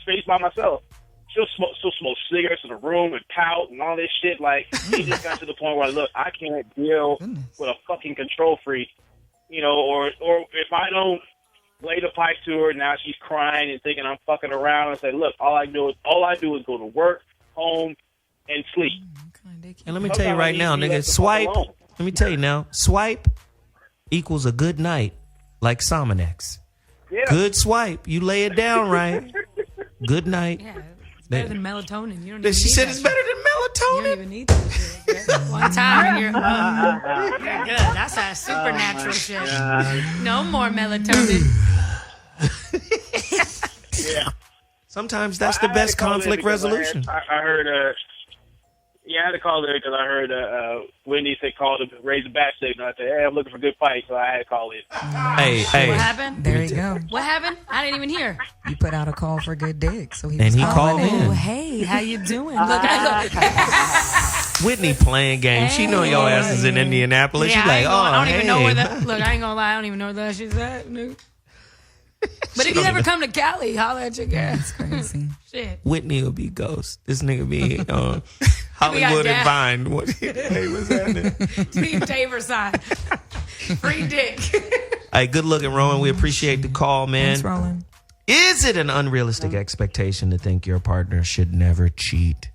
Speaker 16: space by myself. She'll smoke cigarettes in the room and pout and all this shit. Like, it just got to the point where, look, I can't deal with a fucking control freak, or if I don't lay the pipe to her, now she's crying and thinking I'm fucking around and say, look, all I do is go to work, home, and sleep.
Speaker 1: And let me tell you right now, nigga, swipe. Let me tell you now, swipe equals a good night, like Sominex.
Speaker 16: Yeah.
Speaker 1: Good swipe. You lay it down right. Good night.
Speaker 9: Yeah, it's better than melatonin. You don't even
Speaker 1: she
Speaker 9: need
Speaker 1: said
Speaker 9: that
Speaker 1: it's
Speaker 9: shit.
Speaker 1: better than melatonin.
Speaker 9: You don't even need that shit. One time and you're good. That's that supernatural shit. No more melatonin.
Speaker 16: Yeah.
Speaker 1: Sometimes that's the best conflict resolution.
Speaker 16: I heard, I had to call her because I heard Whitney said call to raise a bat signal. I said, hey, I'm looking for good fight, so I had to call it.
Speaker 1: Hey.
Speaker 9: What happened?
Speaker 8: There you go.
Speaker 9: What happened? I didn't even hear.
Speaker 8: You put out a call for good dick, so he
Speaker 1: called in.
Speaker 9: Oh, hey, how you doing? Look.
Speaker 1: Whitney playing games. She know your ass is in Indianapolis.
Speaker 9: Yeah,
Speaker 1: She like,
Speaker 9: I don't even know where
Speaker 1: hey.
Speaker 9: Look, I ain't gonna lie, I don't even know where that shit's at, nigga. But if you ever come to Cali, holla at your girl.
Speaker 8: That's crazy.
Speaker 9: Shit.
Speaker 1: Whitney will be ghost. This nigga be Hollywood and Vine. Hey, what's happening?
Speaker 9: Team Taber side. Free dick.
Speaker 1: Hey, good looking, Rowan. We appreciate the call, man.
Speaker 8: Thanks, Roland.
Speaker 1: Is it an unrealistic expectation to think your partner should never cheat?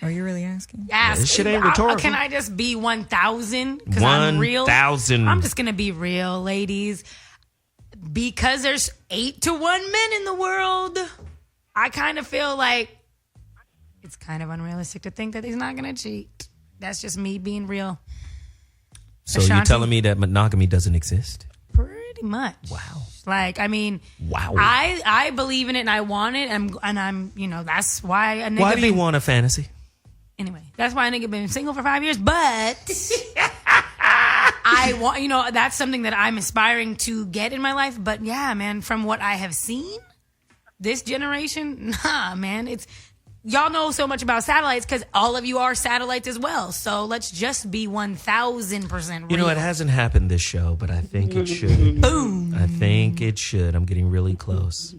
Speaker 8: Are you really asking?
Speaker 9: Ask.
Speaker 1: This shit ain't rhetorical.
Speaker 9: Can I just be 1,000? Because I'm real.
Speaker 1: 1,000.
Speaker 9: I'm just going to be real, ladies. Because there's 8 to 1 men in the world, I kind of feel like it's kind of unrealistic to think that he's not going to cheat. That's just me being real.
Speaker 1: So you're telling me that monogamy doesn't exist?
Speaker 9: Pretty much.
Speaker 1: Wow.
Speaker 9: Like, I mean,
Speaker 1: wow.
Speaker 9: I believe in it and I want it. And I'm that's why a nigga.
Speaker 1: Why do you want a fantasy?
Speaker 9: Anyway, that's why a nigga been single for 5 years. But I want, that's something that I'm aspiring to get in my life. But yeah, man, from what I have seen, this generation, nah, man, y'all know so much about satellites because all of you are satellites as well. So let's just be 1,000% real.
Speaker 1: It hasn't happened this show, but I think it should.
Speaker 9: Boom.
Speaker 1: I think it should. I'm getting really close.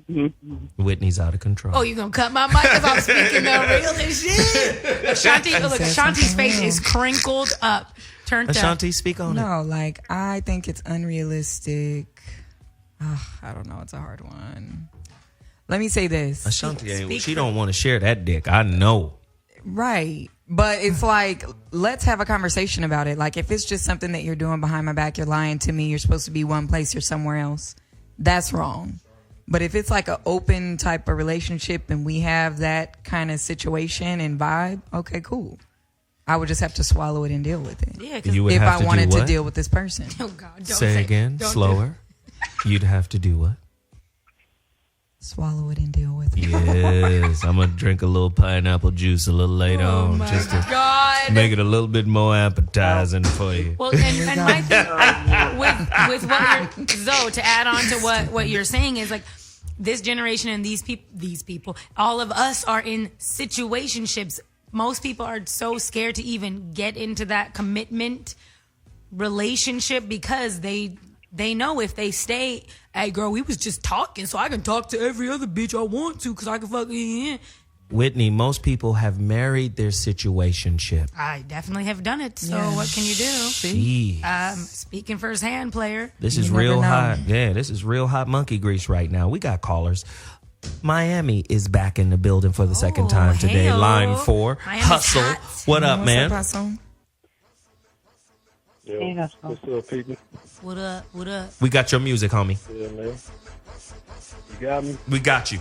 Speaker 1: Whitney's out of control.
Speaker 9: Oh, you gonna cut my mic if I'm speaking the real as shit? Ashanti's face is crinkled up. Turned up.
Speaker 1: Ashonti, speak on it.
Speaker 8: No, like, I think it's unrealistic. I don't know. It's a hard one. Let me say this.
Speaker 1: Ashonti, she don't want to share that dick. I know.
Speaker 8: Right. But it's like, let's have a conversation about it. Like, if it's just something that you're doing behind my back, you're lying to me, you're supposed to be one place, you're somewhere else, that's wrong. But if it's like an open type of relationship and we have that kind of situation and vibe, okay, cool. I would just have to swallow it and deal with it.
Speaker 9: Yeah,
Speaker 8: if I wanted to deal with this person.
Speaker 9: Oh, God. Don't
Speaker 1: say again, slower. You'd have to do what?
Speaker 8: Swallow it and deal with it.
Speaker 1: Yes, I'm going to drink a little pineapple juice a little later on just to make it a little bit more appetizing for you.
Speaker 9: Well, and my thing with what you're, Zoe, to add on to what you're saying is like this generation and these people, all of us are in situationships. Most people are so scared to even get into that commitment relationship because they know if they stay, hey girl, we was just talking, so I can talk to every other bitch I want to because I can fuck in.
Speaker 1: Whitney, most people have married their situationship.
Speaker 9: I definitely have done it. So what can you do?
Speaker 1: Jeez.
Speaker 9: Speaking firsthand, player.
Speaker 1: This is real hot. Yeah, this is real hot monkey grease right now. We got callers. Miami is back in the building for the second time today.
Speaker 9: Hey-o.
Speaker 1: Line 4.
Speaker 9: Miami's
Speaker 1: Hustle.
Speaker 9: hot.
Speaker 1: What up, man?
Speaker 8: What's up, Hustle?
Speaker 17: Yo, what's up, people?
Speaker 9: What up? What up?
Speaker 1: We got your music, homie.
Speaker 17: Yeah, man. You got me?
Speaker 1: We got you.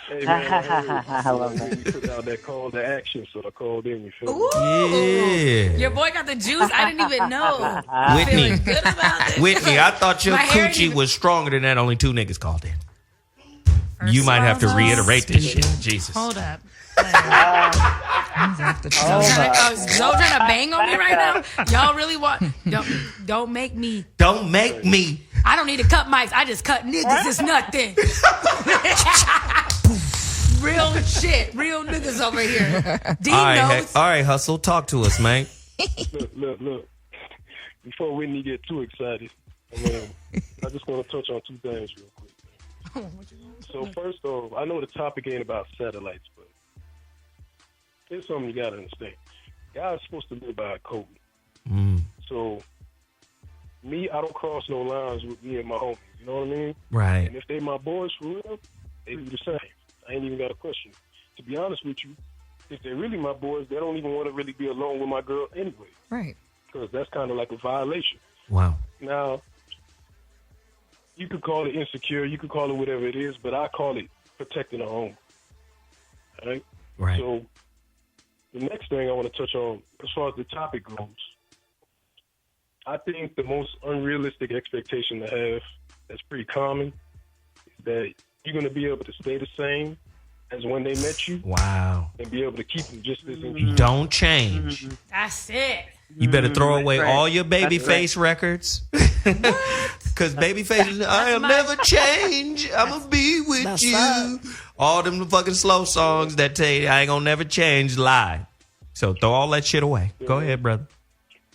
Speaker 17: Hey, man, I love that. You put out that call to action, so I called in. You feel me?
Speaker 1: Yeah.
Speaker 9: Your boy got the juice. I didn't even know.
Speaker 1: Whitney.
Speaker 9: Feeling good about this.
Speaker 1: Whitney, I thought your
Speaker 9: My hair
Speaker 1: coochie
Speaker 9: even-
Speaker 1: was stronger than that. Only 2 niggas called in. You might have to reiterate this shit. Jesus.
Speaker 9: Hold up. Y'all trying to bang on me right now? Y'all really want? Don't make me.
Speaker 1: Don't make me.
Speaker 9: I don't need to cut mics. I just cut niggas. It's nothing. Real shit. Real niggas over here. D
Speaker 1: All right,
Speaker 9: knows.
Speaker 1: all right, Hustle. Talk to us, man.
Speaker 17: Look. Before Whitney get too excited, I just want to touch on 2 things real quick. So first off, I know the topic ain't about satellites, but here's something you got to understand. Guys supposed to live by a code. So me, I don't cross no lines with me and my homies. You know what I mean?
Speaker 1: Right.
Speaker 17: And if they my boys for real, they do the same. I ain't even got a question. To be honest with you, if they're really my boys, they don't even want to really be alone with my girl anyway.
Speaker 8: Right.
Speaker 17: Because that's kind of like a violation.
Speaker 1: Wow.
Speaker 17: Now, you could call it insecure, you could call it whatever it is, but I call it protecting a home. All right?
Speaker 1: Right.
Speaker 17: So, the next thing I want to touch on, as far as the topic goes, I think the most unrealistic expectation to have that's pretty common is that you're going to be able to stay the same as when they met you.
Speaker 1: Wow.
Speaker 17: And be able to keep them just as interesting.
Speaker 1: Don't change.
Speaker 9: That's it.
Speaker 1: You better throw away
Speaker 17: Right.
Speaker 1: all your
Speaker 17: That's
Speaker 1: Babyface records. Because Babyface, I'll never change. I'm going to be with you. All them fucking slow songs that tell you I ain't going to never change lie. So throw all that shit away. Go ahead, brother.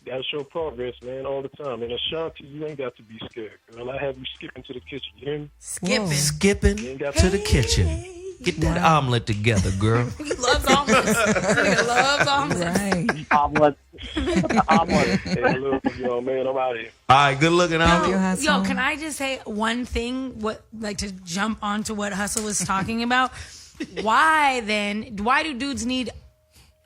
Speaker 17: Gotta show progress, man, all the time. And Ashonti, you ain't got to be scared, girl. I have you skipping to the kitchen. You hear me?
Speaker 1: Skipping to the kitchen. Get that omelet together, girl.
Speaker 9: He loves omelets. He loves omelets.
Speaker 8: Right.
Speaker 6: Omelet.
Speaker 17: Hey, look, yo, man, I'm out of here.
Speaker 1: All right, good looking out.
Speaker 9: Yo, can I just say one thing? To jump onto what Hustle was talking about? Why do dudes need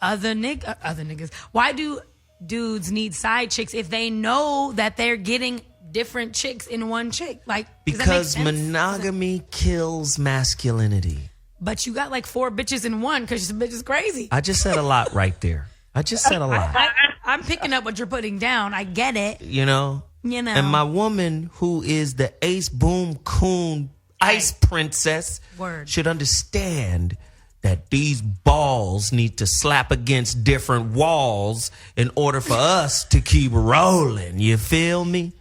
Speaker 9: other niggas? Why do dudes need side chicks if they know that they're getting different chicks in one chick? Like, does that make
Speaker 1: Because
Speaker 9: sense?
Speaker 1: monogamy kills masculinity.
Speaker 9: But you got like 4 bitches in one because your bitch is crazy.
Speaker 1: I just said a lot right there. I just said a lot.
Speaker 9: I'm picking up what you're putting down. I get it.
Speaker 1: You know? And my woman, who is the ace boom coon ice princess, should understand that these balls need to slap against different walls in order for us to keep rolling. You feel me?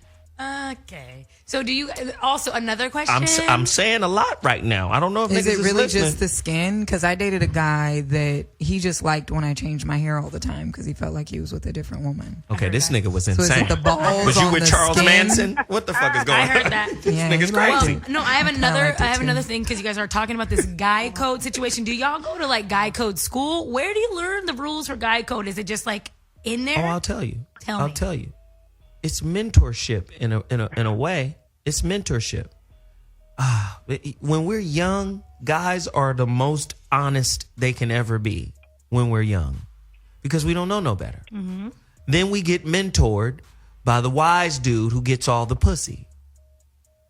Speaker 9: Okay. So do you also another question?
Speaker 1: I'm saying a lot right now. I don't know if
Speaker 8: Is
Speaker 1: niggas
Speaker 8: it really
Speaker 1: listening.
Speaker 8: just the skin? Because I dated a guy that he just liked when I changed my hair all the time because he felt like he was with a different woman.
Speaker 1: Okay, this nigga was
Speaker 8: So is
Speaker 1: insane.
Speaker 8: it the balls
Speaker 1: was you
Speaker 8: on
Speaker 1: with
Speaker 8: the
Speaker 1: Charles
Speaker 8: skin?
Speaker 1: Manson? What the fuck is going on?
Speaker 9: I heard that.
Speaker 1: This nigga's crazy.
Speaker 9: No, I have another thing because you guys are talking about this guy code situation. Do y'all go to like guy code school? Where do you learn the rules for guy code? Is it just like in there?
Speaker 1: Oh, I'll tell you.
Speaker 9: Tell
Speaker 1: I'll
Speaker 9: me.
Speaker 1: tell you. It's mentorship in a way. It's mentorship. When we're young, guys are the most honest they can ever be when we're young because we don't know no better.
Speaker 9: Mm-hmm.
Speaker 1: Then we get mentored by the wise dude who gets all the pussy.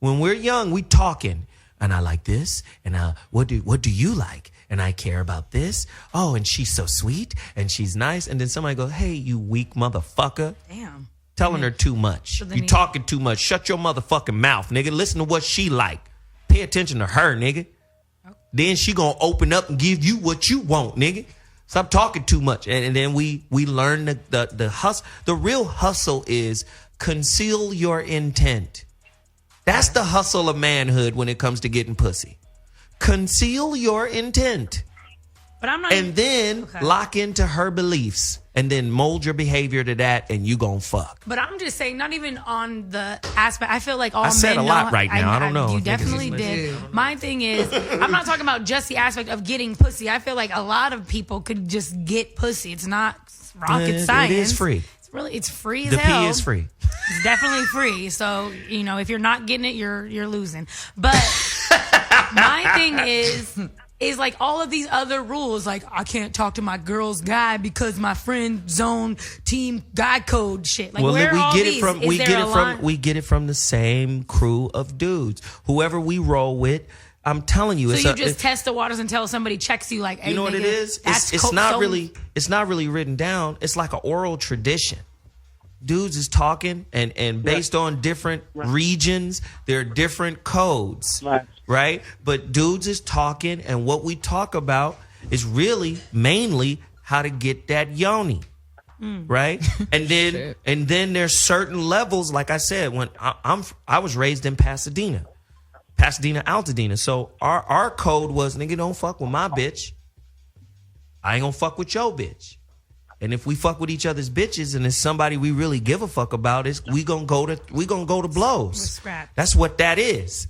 Speaker 1: When we're young, we talking, and I like this, and what do you like? And I care about this. Oh, and she's so sweet, and she's nice. And then somebody goes, hey, you weak motherfucker.
Speaker 9: Damn.
Speaker 1: Telling her too much.
Speaker 9: So then
Speaker 1: You talking too much. Shut your motherfucking mouth, nigga. Listen to what she like. Pay attention to her, nigga. Then she gonna open up and give you what you want, nigga. Stop talking too much. And then we learn the hustle. The real hustle is conceal your intent. That's the hustle of manhood when it comes to getting pussy. Conceal your intent.
Speaker 9: But I'm not.
Speaker 1: And then lock into her beliefs, and then mold your behavior to that, and you gonna fuck.
Speaker 9: But I'm just saying, not even on the aspect. I feel like all
Speaker 1: I said
Speaker 9: men
Speaker 1: a lot
Speaker 9: know,
Speaker 1: right now. I don't know.
Speaker 9: You definitely did. My thing is, I'm not talking about just the aspect of getting pussy. I feel like a lot of people could just get pussy. It's not rocket science.
Speaker 1: It is free.
Speaker 9: It's free as
Speaker 1: The
Speaker 9: hell.
Speaker 1: pee is free.
Speaker 9: It's definitely free. So, if you're not getting it, you're losing. But my thing is like all of these other rules, like I can't talk to my girl's guy because my friend zone team guy code shit. Like, where are all these?
Speaker 1: We get it from the same crew of dudes. Whoever we roll with, I'm telling you.
Speaker 9: So you just test the waters until somebody checks you, like, hey,
Speaker 1: you know what
Speaker 9: nigga,
Speaker 1: it is? It's not really written down. It's like an oral tradition. Dudes is talking, and based on different regions, there are different codes, right? But dudes is talking, and what we talk about is really mainly how to get that yoni, right? And then there's certain levels. Like I said, when I was raised in Pasadena, Altadena. So our code was, nigga, don't fuck with my bitch. I ain't gonna fuck with your bitch. And if we fuck with each other's bitches and it's somebody we really give a fuck about, we gonna go to blows. That's what that is.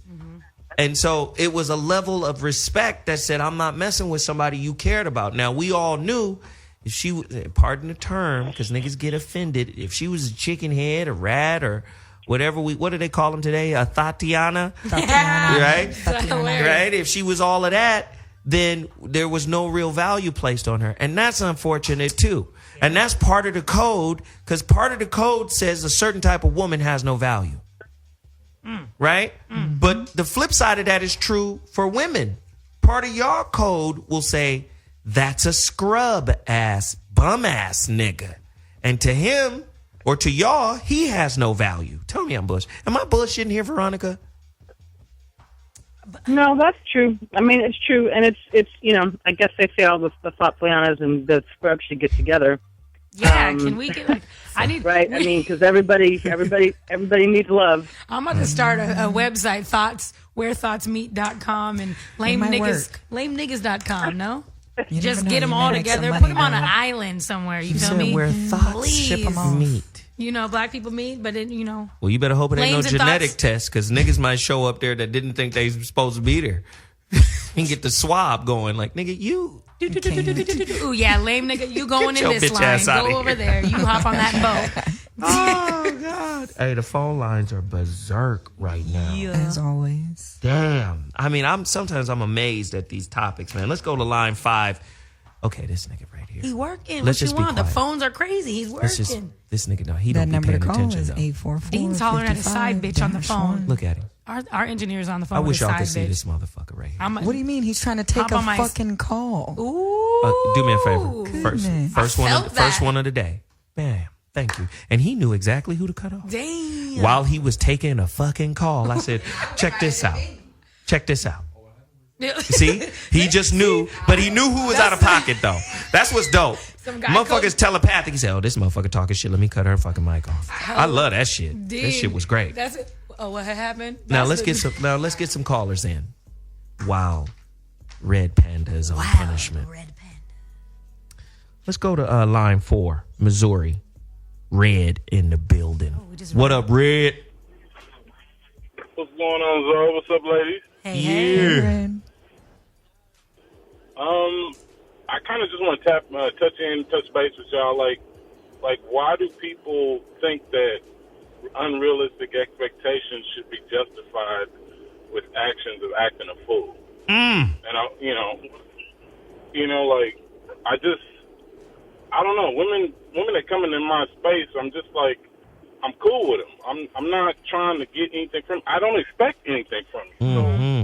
Speaker 1: And so it was a level of respect that said, I'm not messing with somebody you cared about. Now, we all knew if she, pardon the term, because niggas get offended, if she was a chicken head, a rat, or whatever what do they call them today? A Tatiana? Right? Right? If she was all of that, then there was no real value placed on her. And that's unfortunate too. And that's part of the code, because part of the code says a certain type of woman has no value. Right? But the flip side of that is true for women. Part of your code will say, that's a scrub ass, bum ass nigga. And to him, or to y'all, he has no value. Tell me I'm bullshit. Am I bullshitting here, Veronica?
Speaker 6: No, that's true. I mean, it's true, and it's I guess they say all the Fatlianas and the scrubs should get together.
Speaker 9: Yeah, can we get I
Speaker 6: right? I mean, because everybody needs love.
Speaker 9: I'm about to start a website, wherethoughtsmeet.com and lamniggas.com. No, just get them all together, put them on an island somewhere. You feel me?
Speaker 1: Where thoughts ship them off. Meet.
Speaker 9: Black people meet, but then
Speaker 1: Well, you better hope it ain't no
Speaker 9: Flames and
Speaker 1: genetic
Speaker 9: thoughts.
Speaker 1: test, because niggas might show up there that didn't think they was supposed to be there and get the swab going. Like, nigga, you.
Speaker 9: Ooh, yeah, lame nigga, you going
Speaker 1: Get
Speaker 9: in
Speaker 1: your
Speaker 9: this
Speaker 1: bitch
Speaker 9: line?
Speaker 1: ass outta
Speaker 9: Go over
Speaker 1: here.
Speaker 9: there. You hop on that boat.
Speaker 1: Oh God! Hey, the phone lines are berserk right now.
Speaker 8: As always.
Speaker 1: Damn. I mean, sometimes I'm amazed at these topics, man. Let's go to line 5. Okay, this nigga right here.
Speaker 9: He working.
Speaker 1: Let's
Speaker 9: what
Speaker 1: just
Speaker 9: you
Speaker 1: be
Speaker 9: want? The
Speaker 1: quiet.
Speaker 9: phones are crazy. He's working.
Speaker 1: This nigga, no, he
Speaker 8: That
Speaker 1: don't be
Speaker 8: number
Speaker 1: paying
Speaker 8: to call
Speaker 1: attention.
Speaker 8: is
Speaker 1: though.
Speaker 8: 844.
Speaker 9: Dean's hollering at a side bitch on the phone.
Speaker 1: Look at him.
Speaker 9: Our engineer's on the phone.
Speaker 1: I
Speaker 9: with
Speaker 1: wish
Speaker 9: a
Speaker 1: y'all
Speaker 9: side
Speaker 1: could see
Speaker 9: bitch.
Speaker 1: this motherfucker right here.
Speaker 8: What do you mean? He's trying to take
Speaker 9: Hop
Speaker 8: a
Speaker 9: on my-
Speaker 8: fucking call.
Speaker 9: Ooh.
Speaker 1: Do me a favor. First
Speaker 9: felt
Speaker 1: one of the day. Bam. Thank you. And he knew exactly who to cut off.
Speaker 9: Damn.
Speaker 1: While he was taking a fucking call, I said, check this out. Check this out. See? He just knew, but he knew who was out of pocket, though. That's what's dope. Motherfuckers telepathic. He said, oh, this motherfucker talking shit. Let me cut her fucking mic off. I love that shit. That shit was great.
Speaker 9: That's it. Oh, what had happened?
Speaker 1: Now let's get some callers in. Wow. Red Panda is on punishment.
Speaker 9: Red Panda.
Speaker 1: Let's go to line 4, Missouri. Red in the building. What up, Red?
Speaker 3: What's going on, Zoe? What's up, ladies?
Speaker 1: Hey.
Speaker 3: I kind of just want to touch base with y'all. Like, why do people think that unrealistic expectations should be justified with actions of acting a fool? And I don't know. Women that come into my space, I'm just like, I'm cool with them. I'm not trying to get anything from. I don't expect anything from you.
Speaker 1: Mm-hmm.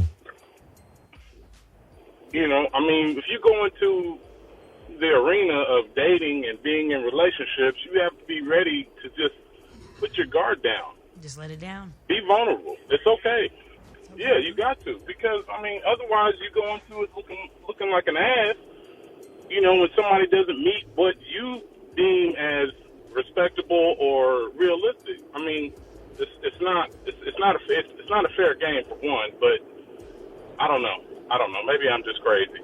Speaker 3: I mean, if you go into the arena of dating and being in relationships, you have to be ready to just put your guard down.
Speaker 9: Just let it down.
Speaker 3: Be vulnerable. It's okay. Yeah, you got to, because I mean, otherwise you go into it looking like an ass. When somebody doesn't meet what you deem as respectable or realistic. I mean, it's not a fair game for one, but I don't know. I don't know. Maybe I'm just crazy.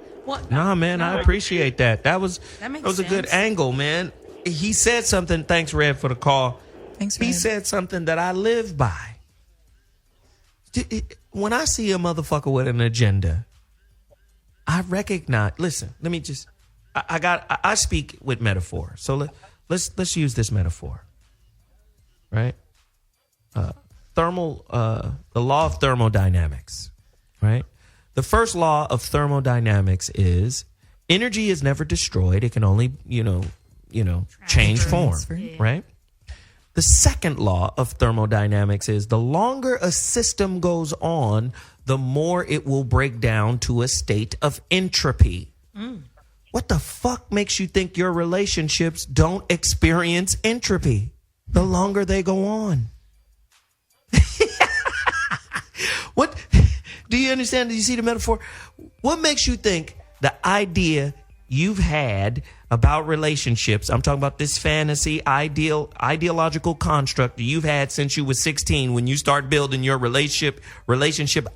Speaker 1: Nah, man, I appreciate that. That was
Speaker 9: makes
Speaker 1: a good
Speaker 9: sense.
Speaker 1: angle, man. He said something. Thanks, Red, for the call.
Speaker 8: Thanks,
Speaker 1: He
Speaker 8: Red.
Speaker 1: said something that I live by. When I see a motherfucker with an agenda, I recognize. Listen, let me just. I speak with metaphor. So let's use this metaphor. Right. The law of thermodynamics. Right. The first law of thermodynamics is energy is never destroyed. It can only, change form, right? The second law of thermodynamics is the longer a system goes on, the more it will break down to a state of entropy. What the fuck makes you think your relationships don't experience entropy the longer they go on? What? Do you understand? Do you see the metaphor? What makes you think the idea you've had about relationships, I'm talking about this fantasy, ideological construct that you've had since you were 16 when you start building your relationship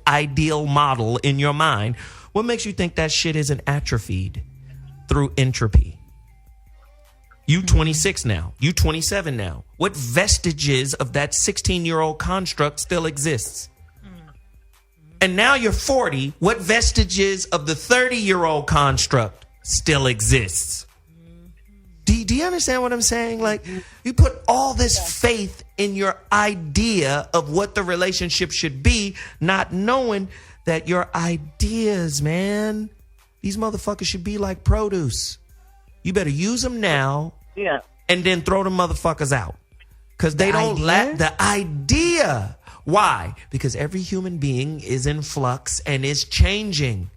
Speaker 1: ideal model in your mind, what makes you think that shit isn't atrophied through entropy? You 26 now. You 27 now. What vestiges of that 16-year-old construct still exists? And now you're 40. What vestiges of the 30-year-old construct still exists? Do you understand what I'm saying? Like, you put all this faith in your idea of what the relationship should be, not knowing that your ideas, man, these motherfuckers should be like produce. You better use them now and then throw the motherfuckers out. Because they don't lack the idea. Why? Because every human being is in flux and is changing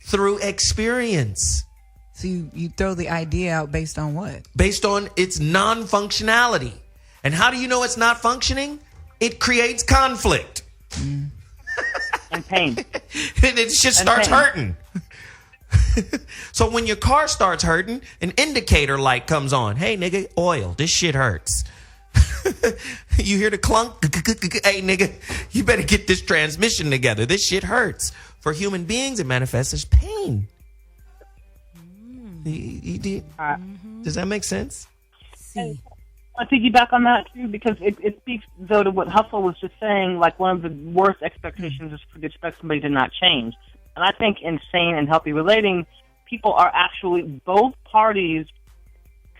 Speaker 1: through experience.
Speaker 8: So you throw the idea out based on what?
Speaker 1: Based on its non-functionality. And how do you know it's not functioning? It creates conflict.
Speaker 6: And pain.
Speaker 1: And it just starts hurting. So when your car starts hurting, an indicator light comes on. Hey, nigga, oil. This shit hurts. You hear the clunk? Hey, nigga, you better get this transmission together. This shit hurts. For human beings, it manifests as pain. Does that make sense?
Speaker 6: I piggyback on that too because it speaks though to what Hustle was just saying. Like one of the worst expectations is to expect somebody to not change. And I think in sane and healthy relating, people are actually both parties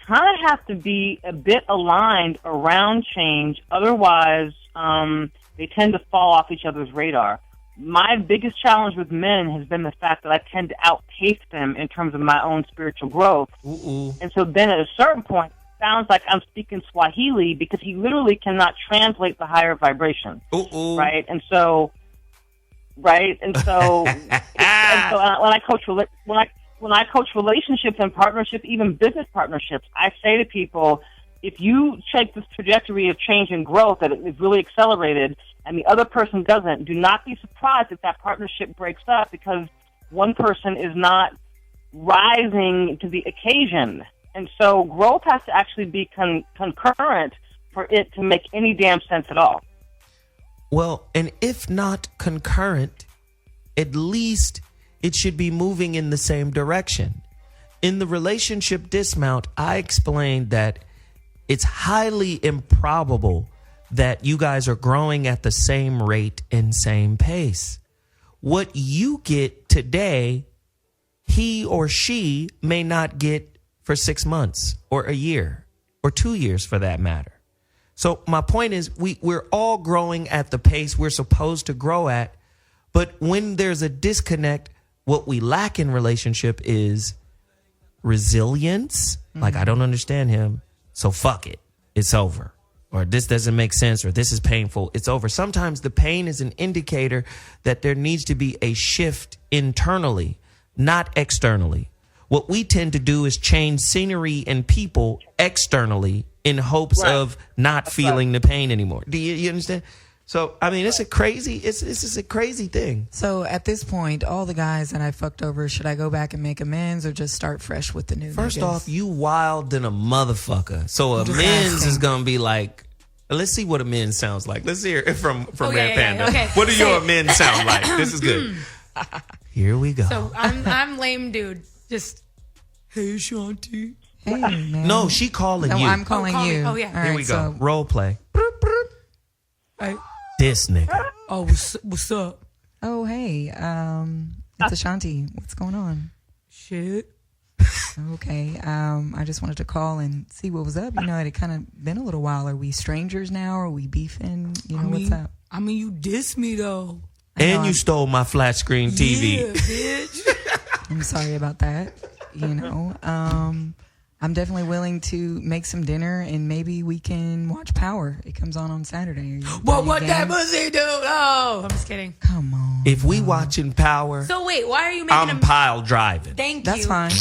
Speaker 6: kind of have to be a bit aligned around change. Otherwise, they tend to fall off each other's radar. My biggest challenge with men has been the fact that I tend to outpace them in terms of my own spiritual growth. And so then at a certain point, it sounds like I'm speaking Swahili because he literally cannot translate the higher vibration. Right? And so when I coach relationships and partnerships, even business partnerships, I say to people, if you check this trajectory of change and growth that is really accelerated and the other person doesn't, do not be surprised if that partnership breaks up because one person is not rising to the occasion. And so growth has to actually be concurrent for it to make any damn sense at all.
Speaker 1: Well, and if not concurrent, at least it should be moving in the same direction. In the relationship dismount, I explained that it's highly improbable that you guys are growing at the same rate and same pace. What you get today, he or she may not get for 6 months or a year or 2 years for that matter. So my point is we're all growing at the pace we're supposed to grow at. But when there's a disconnect, what we lack in relationship is resilience. Like, I don't understand him, so fuck it. It's over. Or this doesn't make sense, or this is painful. It's over. Sometimes the pain is an indicator that there needs to be a shift internally, not externally. What we tend to do is change scenery and people externally in hopes of not feeling the pain anymore. Do you understand? So, I mean, it's a crazy thing.
Speaker 8: So at this point, all the guys that I fucked over, should I go back and make amends or just start fresh with the new
Speaker 1: First
Speaker 8: niggas?
Speaker 1: off, you wild than a motherfucker. So amends is going to be like, let's see what amends sounds like. Let's hear it from Red Panda.
Speaker 9: Okay.
Speaker 1: What do your amends sound like? This is good. Here we go.
Speaker 9: So I'm lame dude. Just, hey, Ashonti.
Speaker 8: Hey, man.
Speaker 1: No, she calling
Speaker 8: No,
Speaker 1: you.
Speaker 8: I'm calling you.
Speaker 9: Oh, yeah.
Speaker 8: All
Speaker 1: Here
Speaker 8: right,
Speaker 1: we go.
Speaker 8: so-
Speaker 1: Role play.
Speaker 9: Hey.
Speaker 1: This nigga.
Speaker 9: Oh, what's up?
Speaker 8: Oh, hey. It's Ashonti. What's going on?
Speaker 9: Shit.
Speaker 8: Okay. I just wanted to call and see what was up. You know, it had kind of been a little while. Are we strangers now? Are we beefing? You know, what's up?
Speaker 9: I mean, you dissed me, though.
Speaker 1: And you stole my flat screen TV.
Speaker 9: Yeah, bitch.
Speaker 8: I'm sorry about that. You know, I'm definitely willing to make some dinner and maybe we can watch Power. It comes on Saturday.
Speaker 9: But what that pussy do? Oh, I'm just kidding.
Speaker 8: Come on.
Speaker 1: If we watching Power,
Speaker 9: So wait, why are you making
Speaker 1: I'm pile driving.
Speaker 9: Thank
Speaker 8: That's
Speaker 9: you.
Speaker 8: fine.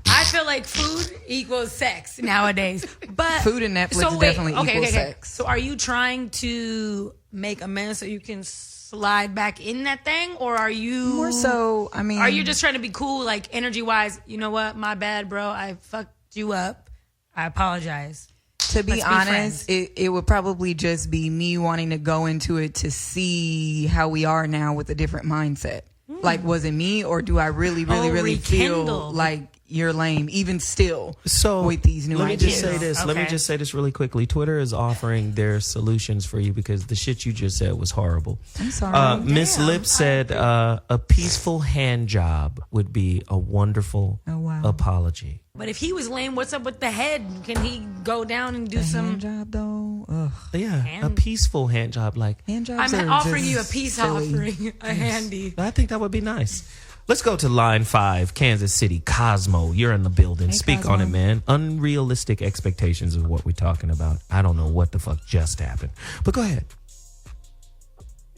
Speaker 9: I feel like food equals sex nowadays. But
Speaker 8: Food and Netflix definitely equals sex.
Speaker 9: So are you trying to make amends so you can slide back in that thing, or are you
Speaker 8: More so, I mean,
Speaker 9: are you just trying to be cool, like energy wise? You know what? My bad, bro. I fucked you up. I apologize.
Speaker 8: To be
Speaker 9: Let's
Speaker 8: honest,
Speaker 9: friends.
Speaker 8: it would probably just be me wanting to go into it to see how we are now with a different mindset. Like, was it me, or do I really feel
Speaker 9: rekindle.
Speaker 8: like you're lame, even still,
Speaker 1: So
Speaker 8: with these new
Speaker 1: let me
Speaker 8: ideas?
Speaker 1: just say this. Let me
Speaker 9: Okay.
Speaker 1: just say this really quickly. Twitter is offering their solutions for you because the shit you just said was horrible.
Speaker 8: I'm sorry.
Speaker 1: Miss Lip said a peaceful hand job would be a wonderful apology.
Speaker 9: But if he was lame, what's up with the head? Can he go down and do some
Speaker 8: hand job though? Ugh.
Speaker 1: Yeah, a peaceful hand job. Like
Speaker 8: hand jobs
Speaker 9: I'm
Speaker 8: are
Speaker 9: offering
Speaker 8: just
Speaker 9: you a peace
Speaker 8: silly.
Speaker 9: offering, a handy.
Speaker 1: I think that would be nice. Let's go to line 5, Kansas City. Cosmo, you're in the building.
Speaker 8: Hey,
Speaker 1: Speak
Speaker 8: Cosmo.
Speaker 1: on it, man. Unrealistic expectations is what we're talking about. I don't know what the fuck just happened, but go ahead.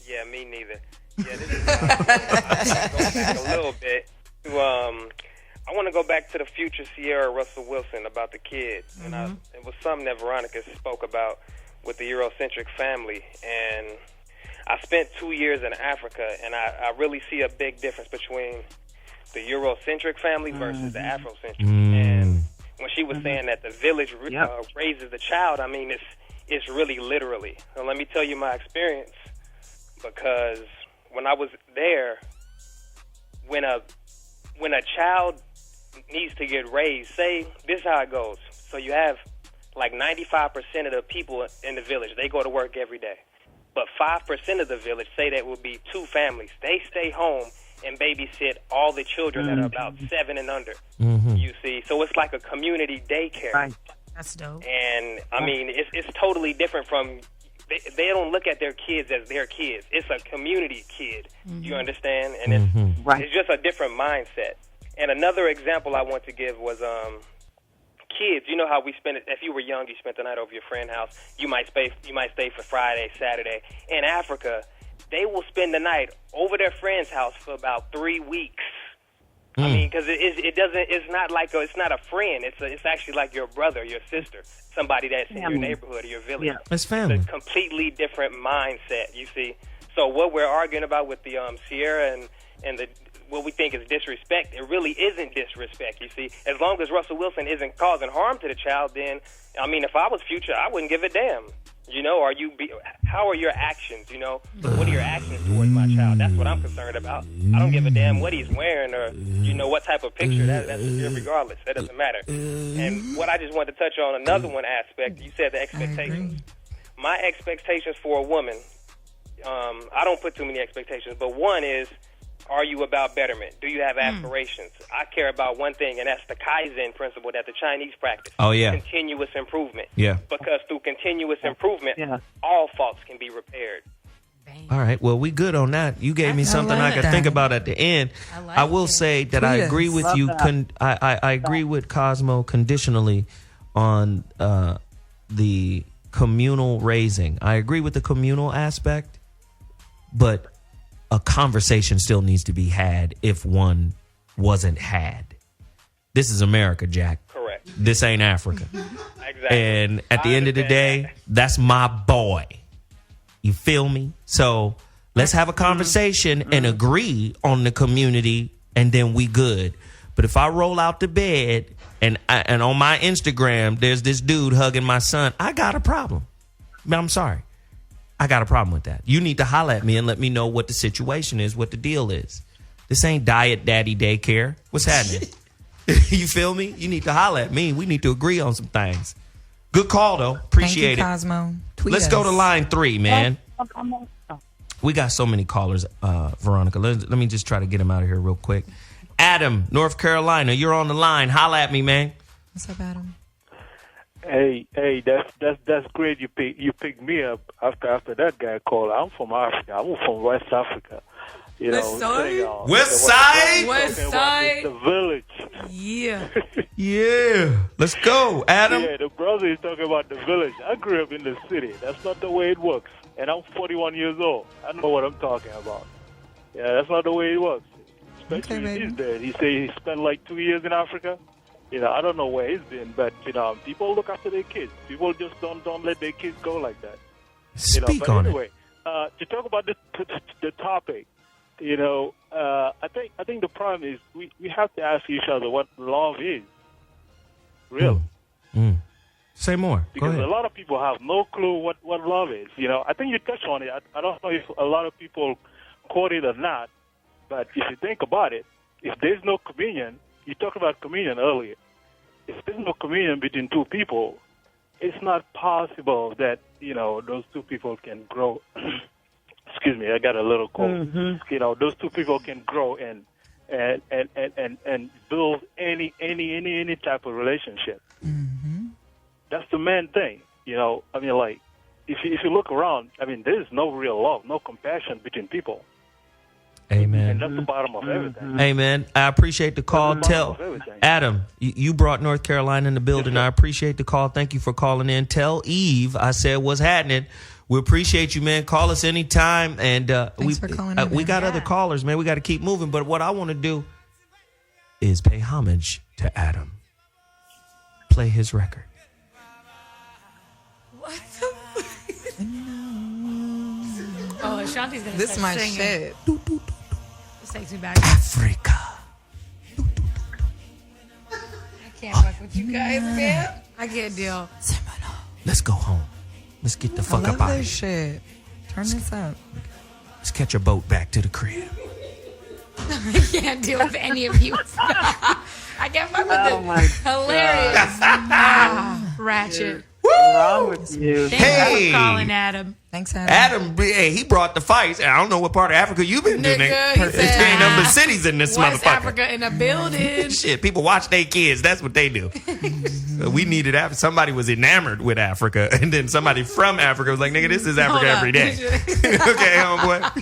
Speaker 18: Yeah, me neither. Yeah, this is go back a little bit to I want to go back to the future Sierra Russell Wilson about the kid, and it was something that Veronica spoke about with the Eurocentric family, and I spent 2 years in Africa, and I really see a big difference between the Eurocentric family versus the Afrocentric. And when she was saying that the village raises the child, I mean it's really literally. And let me tell you my experience, because when I was there, when a child needs to get raised, say this is how it goes. So you have like 95% of the people in the village, they go to work every day. But 5% of the village, say that would be 2 families, they stay home and babysit all the children that are about 7 and under. You see, so it's like a community daycare.
Speaker 6: Right.
Speaker 9: That's dope.
Speaker 18: And I mean, it's totally different from. They don't look at their kids as their kids. It's a community kid. You understand? And it's just a different mindset. And another example I want to give was kids. You know how we spend it. If you were young, you spent the night over your friend's house. You might stay for Friday, Saturday. In Africa, they will spend the night over their friend's house for about 3 weeks. I mean, because it's not like it's not a friend. It's actually like your brother, your sister, somebody that's in your neighborhood or your village.
Speaker 1: Yeah. It's family.
Speaker 18: It's a completely different mindset. You see. So what we're arguing about with the Sierra and the what we think is disrespect, it really isn't disrespect. You see, as long as Russell Wilson isn't causing harm to the child, then I mean, if I was Future, I wouldn't give a damn. You know, how are your actions? You know, what are your actions towards my child? That's what I'm concerned about. I don't give a damn what he's wearing or, you know, what type of picture. That's regardless. That doesn't matter. And what I just wanted to touch on, another one aspect, you said the expectations. My expectations for a woman, I don't put too many expectations, but one is, are you about betterment? Do you have aspirations? I care about one thing, and that's the Kaizen principle that the Chinese practice.
Speaker 1: Oh, yeah.
Speaker 18: Continuous improvement.
Speaker 1: Yeah.
Speaker 18: Because through continuous improvement, all faults can be repaired.
Speaker 1: All right. Well, we good on that. You gave me something I could think about at the end. I will say that I agree with you. I agree with Cosmo conditionally on the communal raising. I agree with the communal aspect, but a conversation still needs to be had if one wasn't had. This is America, Jack.
Speaker 18: Correct.
Speaker 1: This ain't Africa.
Speaker 18: Exactly.
Speaker 1: And at the end of the day, that's my boy. You feel me? So let's have a conversation and agree on the community, and then we good. But if I roll out to bed and on my Instagram there's this dude hugging my son, I got a problem. I'm sorry. I got a problem with that. You need to holler at me and let me know what the situation is, what the deal is. This ain't Diet Daddy Daycare. What's happening? You feel me? You need to holler at me. We need to agree on some things. Good call, though. Appreciate it.
Speaker 8: Cosmo. Tweet
Speaker 1: Let's
Speaker 8: us.
Speaker 1: go to line 3, man. We got so many callers, Veronica. Let me just try to get them out of here real quick. Adam, North Carolina, you're on the line. Holla at me, man.
Speaker 8: What's up, Adam?
Speaker 19: Hey, that's great. You picked me up after that guy called. I'm from Africa. I'm from West Africa.
Speaker 1: West Side.
Speaker 9: West Side.
Speaker 19: The village.
Speaker 9: Yeah.
Speaker 1: Yeah. Let's go, Adam.
Speaker 19: Yeah, the brother is talking about the village. I grew up in the city. That's not the way it works. And I'm 41 years old. I know what I'm talking about. Yeah, that's not the way it works. Especially these days. He say he spent like 2 years in Africa. I don't know where he's been, but people look after their kids. People just don't let their kids go like that.
Speaker 1: Speak
Speaker 19: but
Speaker 1: on
Speaker 19: anyway, to talk about the topic, I think the problem is we have to ask each other what love is. Real.
Speaker 1: Say more.
Speaker 19: Because
Speaker 1: Go ahead.
Speaker 19: a lot of people have no clue what love is. I think you touched on it. I don't know if a lot of people quote it or not, but if you think about it, if there's no communion, you talked about communion earlier. If there's no communion between two people, it's not possible that, those two people can grow. Excuse me, I got a little cold.
Speaker 6: Mm-hmm.
Speaker 19: Those two people can grow and build any type of relationship.
Speaker 8: Mm-hmm.
Speaker 19: That's the main thing. If you look around, there's no real love, no compassion between people.
Speaker 1: Amen.
Speaker 19: And that's the bottom of everything.
Speaker 1: Amen. I appreciate the call.
Speaker 19: That's the bottom of everything.
Speaker 1: Adam, you brought North Carolina in the building. I appreciate the call. Thank you for calling in. Tell Eve I said what's happening. We appreciate you, man. Call us anytime. And
Speaker 8: Thanks for calling in,
Speaker 1: we got
Speaker 8: man.
Speaker 1: other callers, man. We got to keep moving. But what I want to do is pay homage to Adam. Play his record.
Speaker 9: Oh, Ashonti's gonna
Speaker 8: This
Speaker 9: start
Speaker 8: my
Speaker 9: singing.
Speaker 8: shit.
Speaker 9: This takes me back.
Speaker 1: Africa.
Speaker 9: I can't fuck with you guys, man. I can't deal.
Speaker 1: Let's go home. Let's get the fuck
Speaker 8: I
Speaker 1: up
Speaker 8: love
Speaker 1: out of
Speaker 8: this
Speaker 1: here.
Speaker 8: shit. Turn this up.
Speaker 1: Let's catch a boat back to the crib.
Speaker 9: I can't deal with any of you. I can't fuck with this. Hilarious. Ratchet.
Speaker 6: What's wrong with you?
Speaker 9: Thanks for calling, Adam.
Speaker 8: Thanks,
Speaker 1: Adam, hey, he brought the fights. I don't know what part of Africa you've been to.
Speaker 9: Nigga, he
Speaker 1: It's
Speaker 9: said,
Speaker 1: ain't number cities in this
Speaker 9: West
Speaker 1: motherfucker.
Speaker 9: Africa in a building.
Speaker 1: Shit, people watch their kids. That's what they do. We needed Africa. Somebody was enamored with Africa, and then somebody from Africa was like, "Nigga, this is Africa every day." Okay, homeboy.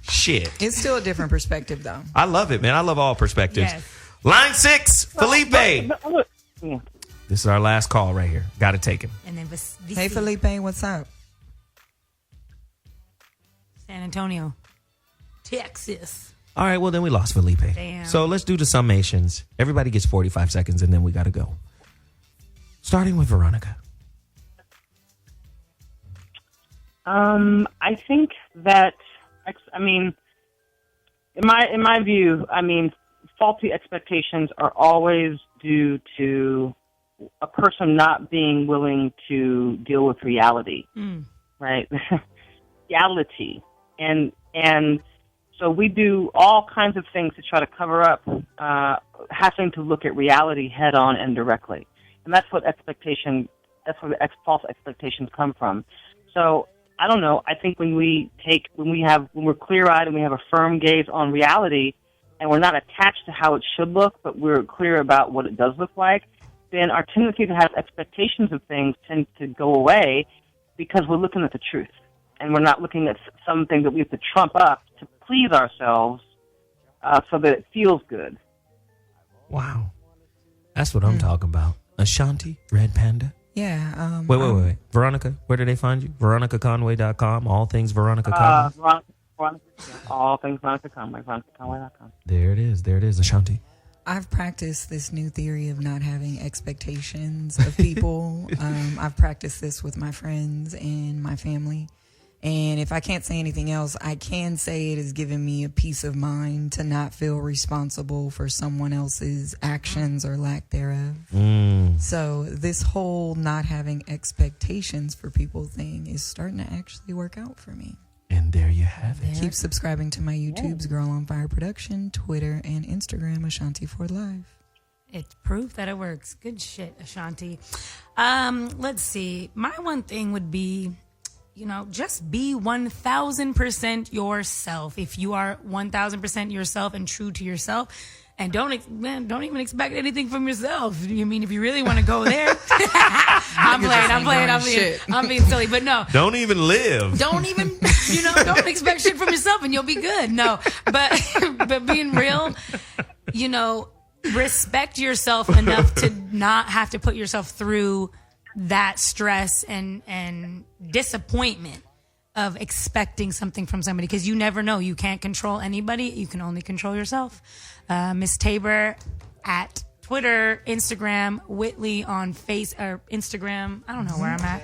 Speaker 1: Shit.
Speaker 8: It's still a different perspective, though.
Speaker 1: I love it, man. I love all perspectives.
Speaker 8: Yes.
Speaker 1: Line 6, Felipe. This is our last call right here. Got to take him.
Speaker 9: And then
Speaker 8: Hey, Felipe, what's up?
Speaker 9: San Antonio, Texas.
Speaker 1: All right, well, then we lost Felipe.
Speaker 9: Damn.
Speaker 1: So let's do the summations. Everybody gets 45 seconds, and then we got to go. Starting with Veronica.
Speaker 6: I think that, in my view, faulty expectations are always due to a person not being willing to deal with reality, right? Reality. And so we do all kinds of things to try to cover up having to look at reality head on and directly. And that's where the false expectations come from. So I don't know. I think when we're clear-eyed and we have a firm gaze on reality, and we're not attached to how it should look, but we're clear about what it does look like, then our tendency to have expectations of things tends to go away because we're looking at the truth. And we're not looking at something that we have to trump up to please ourselves so that it feels good.
Speaker 1: Wow. That's what I'm talking about. Ashonti, Red Panda.
Speaker 8: Yeah.
Speaker 1: Wait. Veronica, where do they find you? VeronicaConway.com. All things Veronica Conway.
Speaker 6: All things Veronica Conway. VeronicaConway.com.
Speaker 1: There it is. Ashonti.
Speaker 8: I've practiced this new theory of not having expectations of people. I've practiced this with my friends and my family. And if I can't say anything else, I can say it has given me a peace of mind to not feel responsible for someone else's actions or lack thereof. So this whole not having expectations for people thing is starting to actually work out for me.
Speaker 1: And there you have it.
Speaker 8: Keep subscribing to my YouTube's Girl on Fire Production, Twitter, and Instagram, Ashonti for Life.
Speaker 9: It's proof that it works. Good shit, Ashonti. Let's see. My one thing would be, just be 1,000% yourself. If you are 1,000% yourself and true to yourself, and don't even expect anything from yourself. You mean if you really want to go there? I'm being silly, but no.
Speaker 1: Don't even live.
Speaker 9: Don't even, don't expect shit from yourself and you'll be good. No, but being real, respect yourself enough to not have to put yourself through that stress and disappointment of expecting something from somebody, because you never know. You can't control anybody. You can only control yourself. Miss Taber at Twitter, Instagram, Whitley on Instagram. I don't know where I'm at.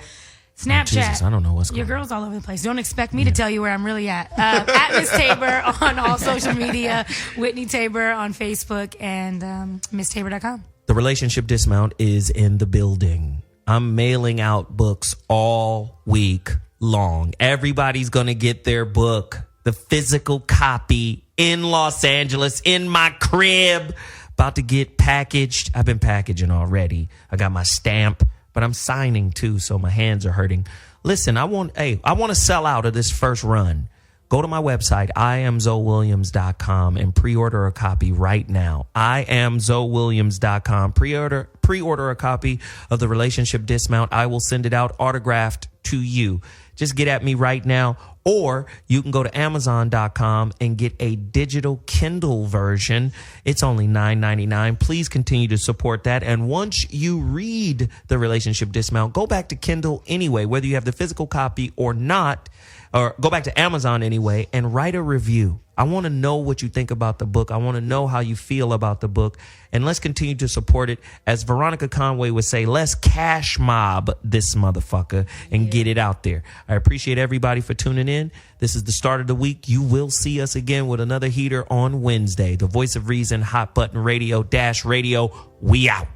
Speaker 9: Snapchat.
Speaker 1: Jesus, I don't know what's going on.
Speaker 9: Your girl's all over the place. Don't expect me to tell you where I'm really at. At Miss Taber on all social media, Whitney Taber on Facebook, and MissTaber.com.
Speaker 1: The Relationship Dismount is in the building. I'm mailing out books all week long. Everybody's going to get their book, the physical copy, in Los Angeles, in my crib, about to get packaged. I've been packaging already. I got my stamp, but I'm signing too, so my hands are hurting. Listen, I want to sell out of this first run. Go to my website, IamZoeWilliams.com, and pre-order a copy right now. IamZoeWilliams.com. Pre-order a copy of The Relationship Dismount. I will send it out autographed to you. Just get at me right now. Or you can go to Amazon.com and get a digital Kindle version. It's only $9.99. Please continue to support that. And once you read The Relationship Dismount, go back to Kindle anyway, whether you have the physical copy or not, or go back to Amazon anyway and write a review. I want to know what you think about the book. I want to know how you feel about the book. And let's continue to support it. As Veronica Conway would say, let's cash mob this motherfucker and get it out there. I appreciate everybody for tuning in. This is the start of the week. You will see us again with another heater on Wednesday. The Voice of Reason, Hot Button Radio, Dash Radio. We out.